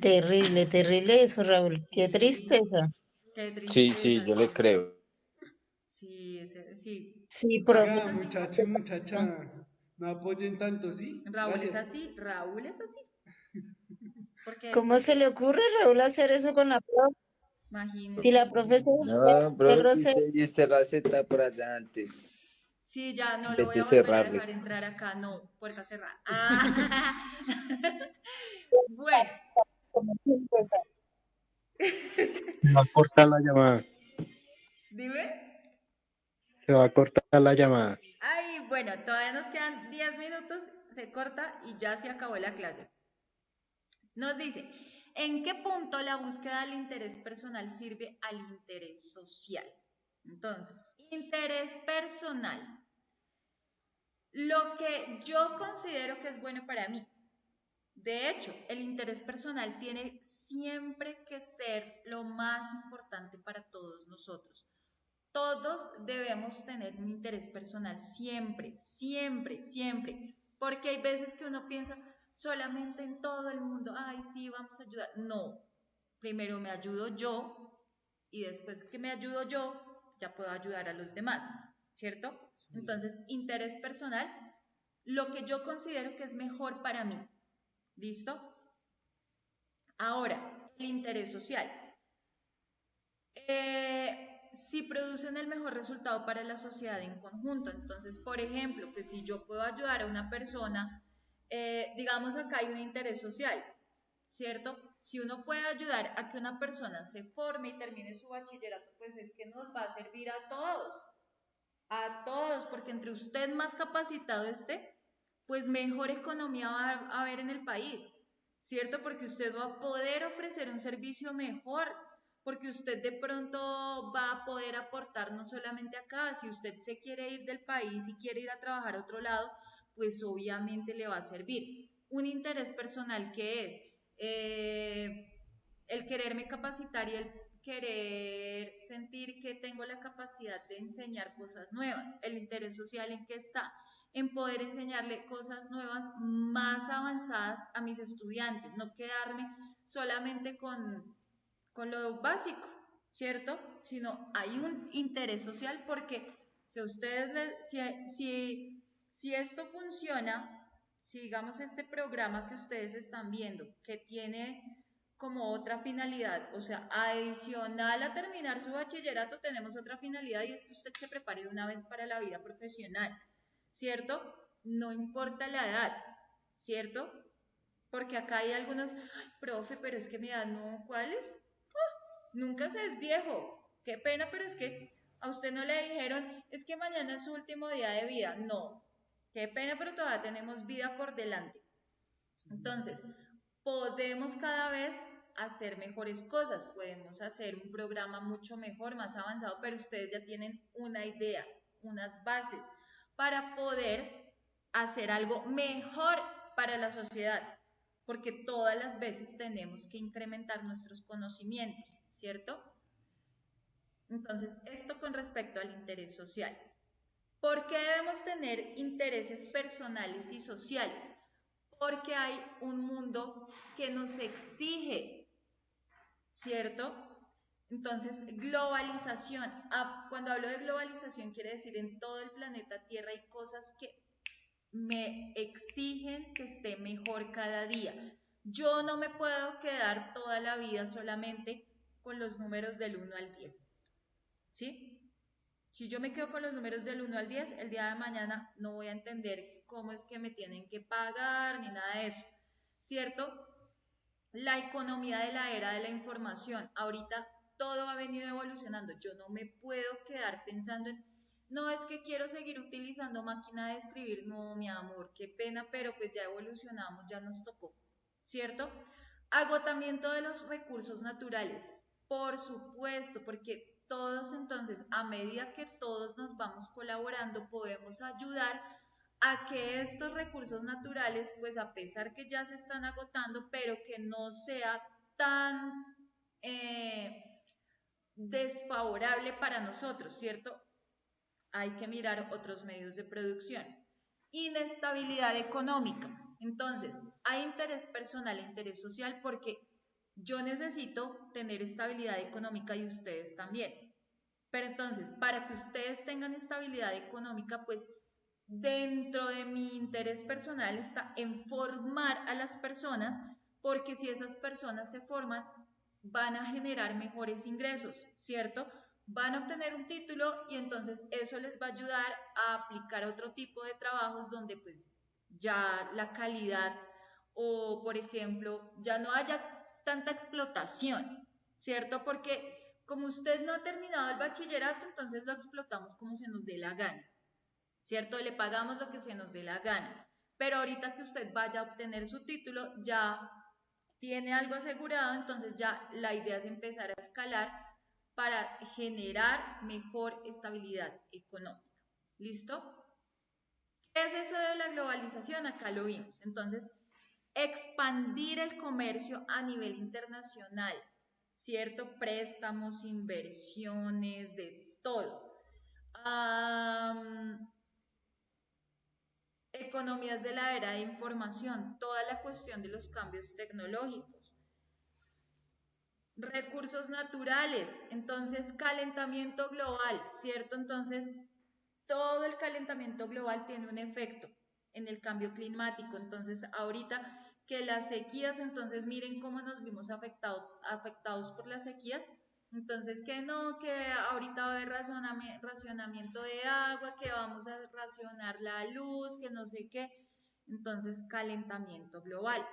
Terrible, terrible eso, Raúl. Qué Sí, tristeza. qué Sí, sí, tristeza, yo le sí. creo. Sí, sí. Sí, Raúl profe. es Oiga, así. muchacho y muchacha, no apoyen tanto, ¿sí? Raúl es Gracias. así. Raúl es así. Porque, ¿Cómo se le ocurre, Raúl, hacer eso con la profe? Si imagínense. la profesora No, se profe, grosera. y usted la acepta por allá antes, Sí, ya no en lo vez voy de a volver a cerrarle. dejar entrar acá. No, puerta cerrada. Ah. Bueno, Va a cortar la llamada. dime. Se va a cortar la llamada. Ay, bueno, todavía nos quedan 10 minutos, se corta y ya se acabó la clase. Nos dice, ¿en qué punto la búsqueda del interés personal sirve al interés social? Entonces, interés personal. Lo que yo considero que es bueno para mí. De hecho, el interés personal tiene siempre que ser lo más importante para todos nosotros. Todos debemos tener un interés personal siempre, siempre, siempre, porque hay veces que uno piensa solamente en todo el mundo, ay, sí, vamos a ayudar. No, primero me ayudo yo y después que me ayudo yo, ya puedo ayudar a los demás, ¿cierto? Entonces, interés personal, lo que yo considero que es mejor para mí, ¿listo? Ahora, el interés social. Si producen el mejor resultado para la sociedad en conjunto. Entonces, por ejemplo, pues si yo puedo ayudar a una persona, digamos acá hay un interés social, ¿cierto? Si uno puede ayudar a que una persona se forme y termine su bachillerato, pues es que nos va a servir a todos, porque entre usted más capacitado esté, pues mejor economía va a haber en el país, ¿cierto? Porque usted va a poder ofrecer un servicio mejor, porque usted de pronto va a poder aportar no solamente acá, si usted se quiere ir del país y quiere ir a trabajar a otro lado, pues obviamente le va a servir. Un interés personal que es el quererme capacitar y el querer sentir que tengo la capacidad de enseñar cosas nuevas. El interés social en qué está, en poder enseñarle cosas nuevas más avanzadas a mis estudiantes, no quedarme solamente con lo básico, ¿cierto? Sino hay un interés social porque si ustedes, si esto funciona, si digamos este programa que ustedes están viendo, que tiene como otra finalidad, o sea, adicional a terminar su bachillerato, tenemos otra finalidad y es que usted se prepare de una vez para la vida profesional, ¿cierto? No importa la edad, ¿cierto? Porque acá hay algunos, ay, profe, pero es que mi edad no, ¿cuál es? Nunca se es viejo, qué pena, pero es que a usted no le dijeron, es que mañana es su último día de vida, no, qué pena, pero todavía tenemos vida por delante. Entonces, podemos cada vez hacer mejores cosas, podemos hacer un programa mucho mejor, más avanzado, pero ustedes ya tienen una idea, unas bases para poder hacer algo mejor para la sociedad, porque todas las veces tenemos que incrementar nuestros conocimientos, ¿cierto? Entonces, esto con respecto al interés social. ¿Por qué debemos tener intereses personales y sociales? Porque hay un mundo que nos exige, ¿cierto? Entonces, globalización. Cuando hablo de globalización, quiere decir en todo el planeta Tierra hay cosas que me exigen que esté mejor cada día. Yo no me puedo quedar toda la vida solamente con los números del 1 al 10, ¿sí? Si yo me quedo con los números del 1 al 10, el día de mañana no voy a entender cómo es que me tienen que pagar ni nada de eso, ¿cierto? La economía de la era de la información. Ahorita todo ha venido evolucionando. Yo no me puedo quedar pensando en, no es que quiero seguir utilizando máquina de escribir. No, mi amor, qué pena, pero pues ya evolucionamos, ya nos tocó, ¿cierto? Agotamiento de los recursos naturales. Por supuesto, porque todos entonces, a medida que todos nos vamos colaborando, podemos ayudar a que estos recursos naturales, pues a pesar que ya se están agotando, pero que no sea tan desfavorable para nosotros, ¿cierto? Hay que mirar otros medios de producción. Inestabilidad económica. Entonces, hay interés personal e interés social porque yo necesito tener estabilidad económica y ustedes también. Pero entonces, para que ustedes tengan estabilidad económica, pues dentro de mi interés personal está en formar a las personas, porque si esas personas se forman, van a generar mejores ingresos, ¿cierto? Van a obtener un título y entonces eso les va a ayudar a aplicar otro tipo de trabajos donde pues ya la calidad o por ejemplo ya no haya tanta explotación, ¿cierto? Porque como usted no ha terminado el bachillerato, entonces lo explotamos como se nos dé la gana, ¿cierto? Le pagamos lo que se nos dé la gana. Pero ahorita que usted vaya a obtener su título, ya tiene algo asegurado, entonces ya la idea es empezar a escalar para generar mejor estabilidad económica. ¿Listo? ¿Qué es eso de la globalización? Acá lo vimos. Entonces, expandir el comercio a nivel internacional, ¿cierto? Préstamos, inversiones, de todo. Economías de la era de información, toda la cuestión de los cambios tecnológicos. Recursos naturales, entonces calentamiento global, ¿cierto? Entonces, todo el calentamiento global tiene un efecto en el cambio climático. Entonces, ahorita que las sequías, entonces miren cómo nos vimos afectados por las sequías. Entonces, que no, que ahorita va a haber racionamiento de agua, que vamos a racionar la luz, que no sé qué. Entonces, calentamiento global.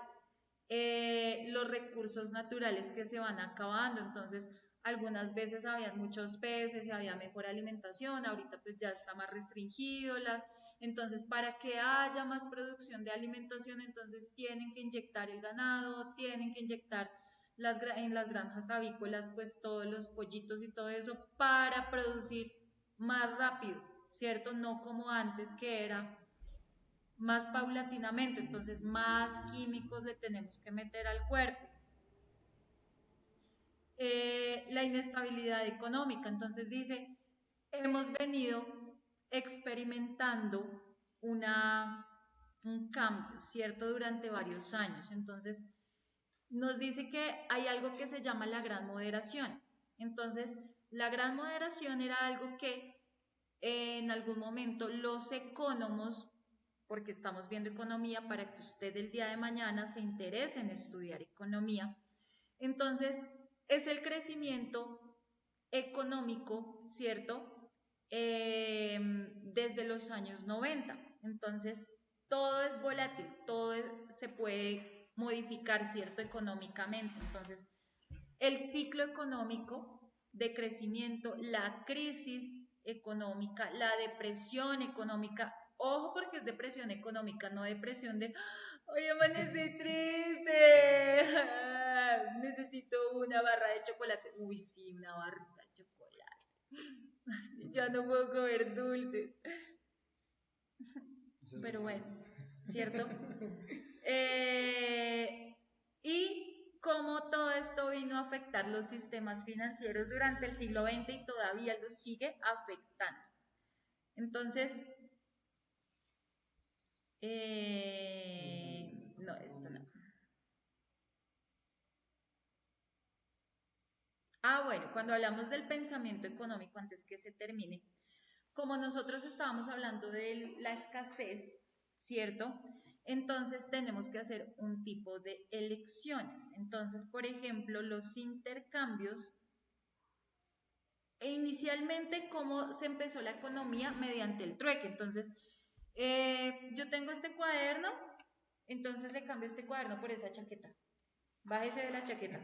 Los recursos naturales que se van acabando, entonces algunas veces había muchos peces y había mejor alimentación, ahorita pues ya está más restringido, entonces para que haya más producción de alimentación, entonces tienen que inyectar el ganado, tienen que inyectar en las granjas avícolas pues todos los pollitos y todo eso para producir más rápido, ¿cierto? No como antes que era más paulatinamente, entonces más químicos le tenemos que meter al cuerpo. La la inestabilidad económica. Entonces dice, hemos venido experimentando un cambio, ¿cierto? Durante varios años. Entonces, nos dice que hay algo que se llama la gran moderación. Entonces, la gran moderación era algo que en algún momento los economos, porque estamos viendo economía para que usted el día de mañana se interese en estudiar economía, entonces es el crecimiento económico, ¿cierto? Desde los años 90. Entonces, todo es volátil, se puede modificar, ¿cierto? Económicamente. Entonces, el ciclo económico de crecimiento, la crisis económica, la depresión económica, ojo porque es depresión económica, no depresión de, hoy amanecí triste, necesito una barra de chocolate. Uy, sí, una barrita de chocolate. Ya no puedo comer dulces. Pero bueno, ¿cierto? Y cómo todo esto vino a afectar los sistemas financieros durante el siglo XX y todavía los sigue afectando. Entonces, no, esto no. Bueno, cuando hablamos del pensamiento económico, antes que se termine, como nosotros estábamos hablando de la escasez, ¿cierto? Entonces tenemos que hacer un tipo de elecciones. Entonces, por ejemplo, los intercambios, inicialmente, ¿cómo se empezó la economía? Mediante el trueque. Entonces, yo tengo este cuaderno, entonces le cambio este cuaderno por esa chaqueta. Bájese de la chaqueta.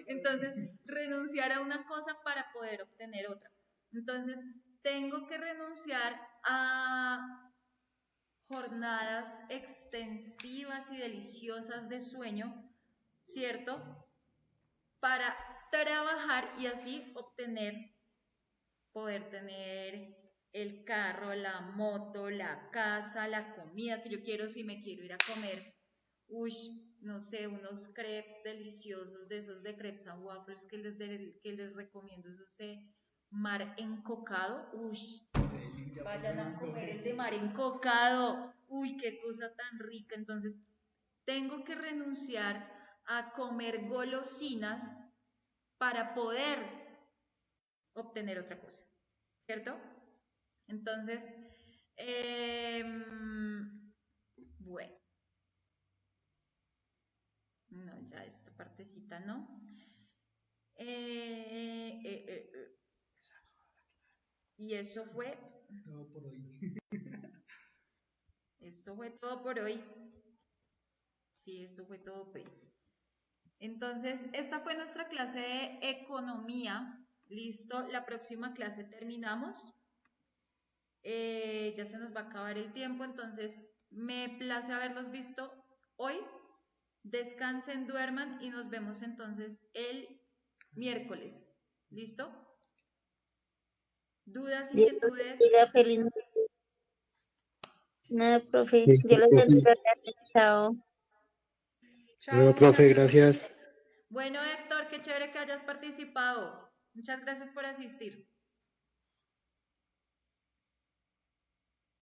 Entonces, renunciar a una cosa para poder obtener otra. Entonces, tengo que renunciar a jornadas extensivas y deliciosas de sueño, ¿cierto? Para trabajar y así poder tener el carro, la moto, la casa, la comida que yo quiero si me quiero ir a comer. No sé, unos crepes deliciosos, de esos de crepes and waffles que les recomiendo, esos de mar encocado. Vayan a comer el de mar encocado. Qué cosa tan rica. Entonces, tengo que renunciar a comer golosinas para poder obtener otra cosa, ¿cierto? Entonces, bueno. No, ya esta partecita no. Y eso fue todo por hoy. Esto fue todo por hoy. Sí, esto fue todo por hoy. Entonces, esta fue nuestra clase de economía. Listo, la próxima clase terminamos. Ya se nos va a acabar el tiempo, entonces me place haberlos visto hoy. Descansen, duerman y nos vemos entonces el miércoles. ¿Listo? ¿Dudas, Dios los inquietudes? bendiga, feliz noche. Nada, profe. Listo, Dios los profe. bendiga. Chao. Chao, Bueno, profe, muchachos. gracias. Bueno, Héctor, qué chévere que hayas participado. Muchas gracias por asistir.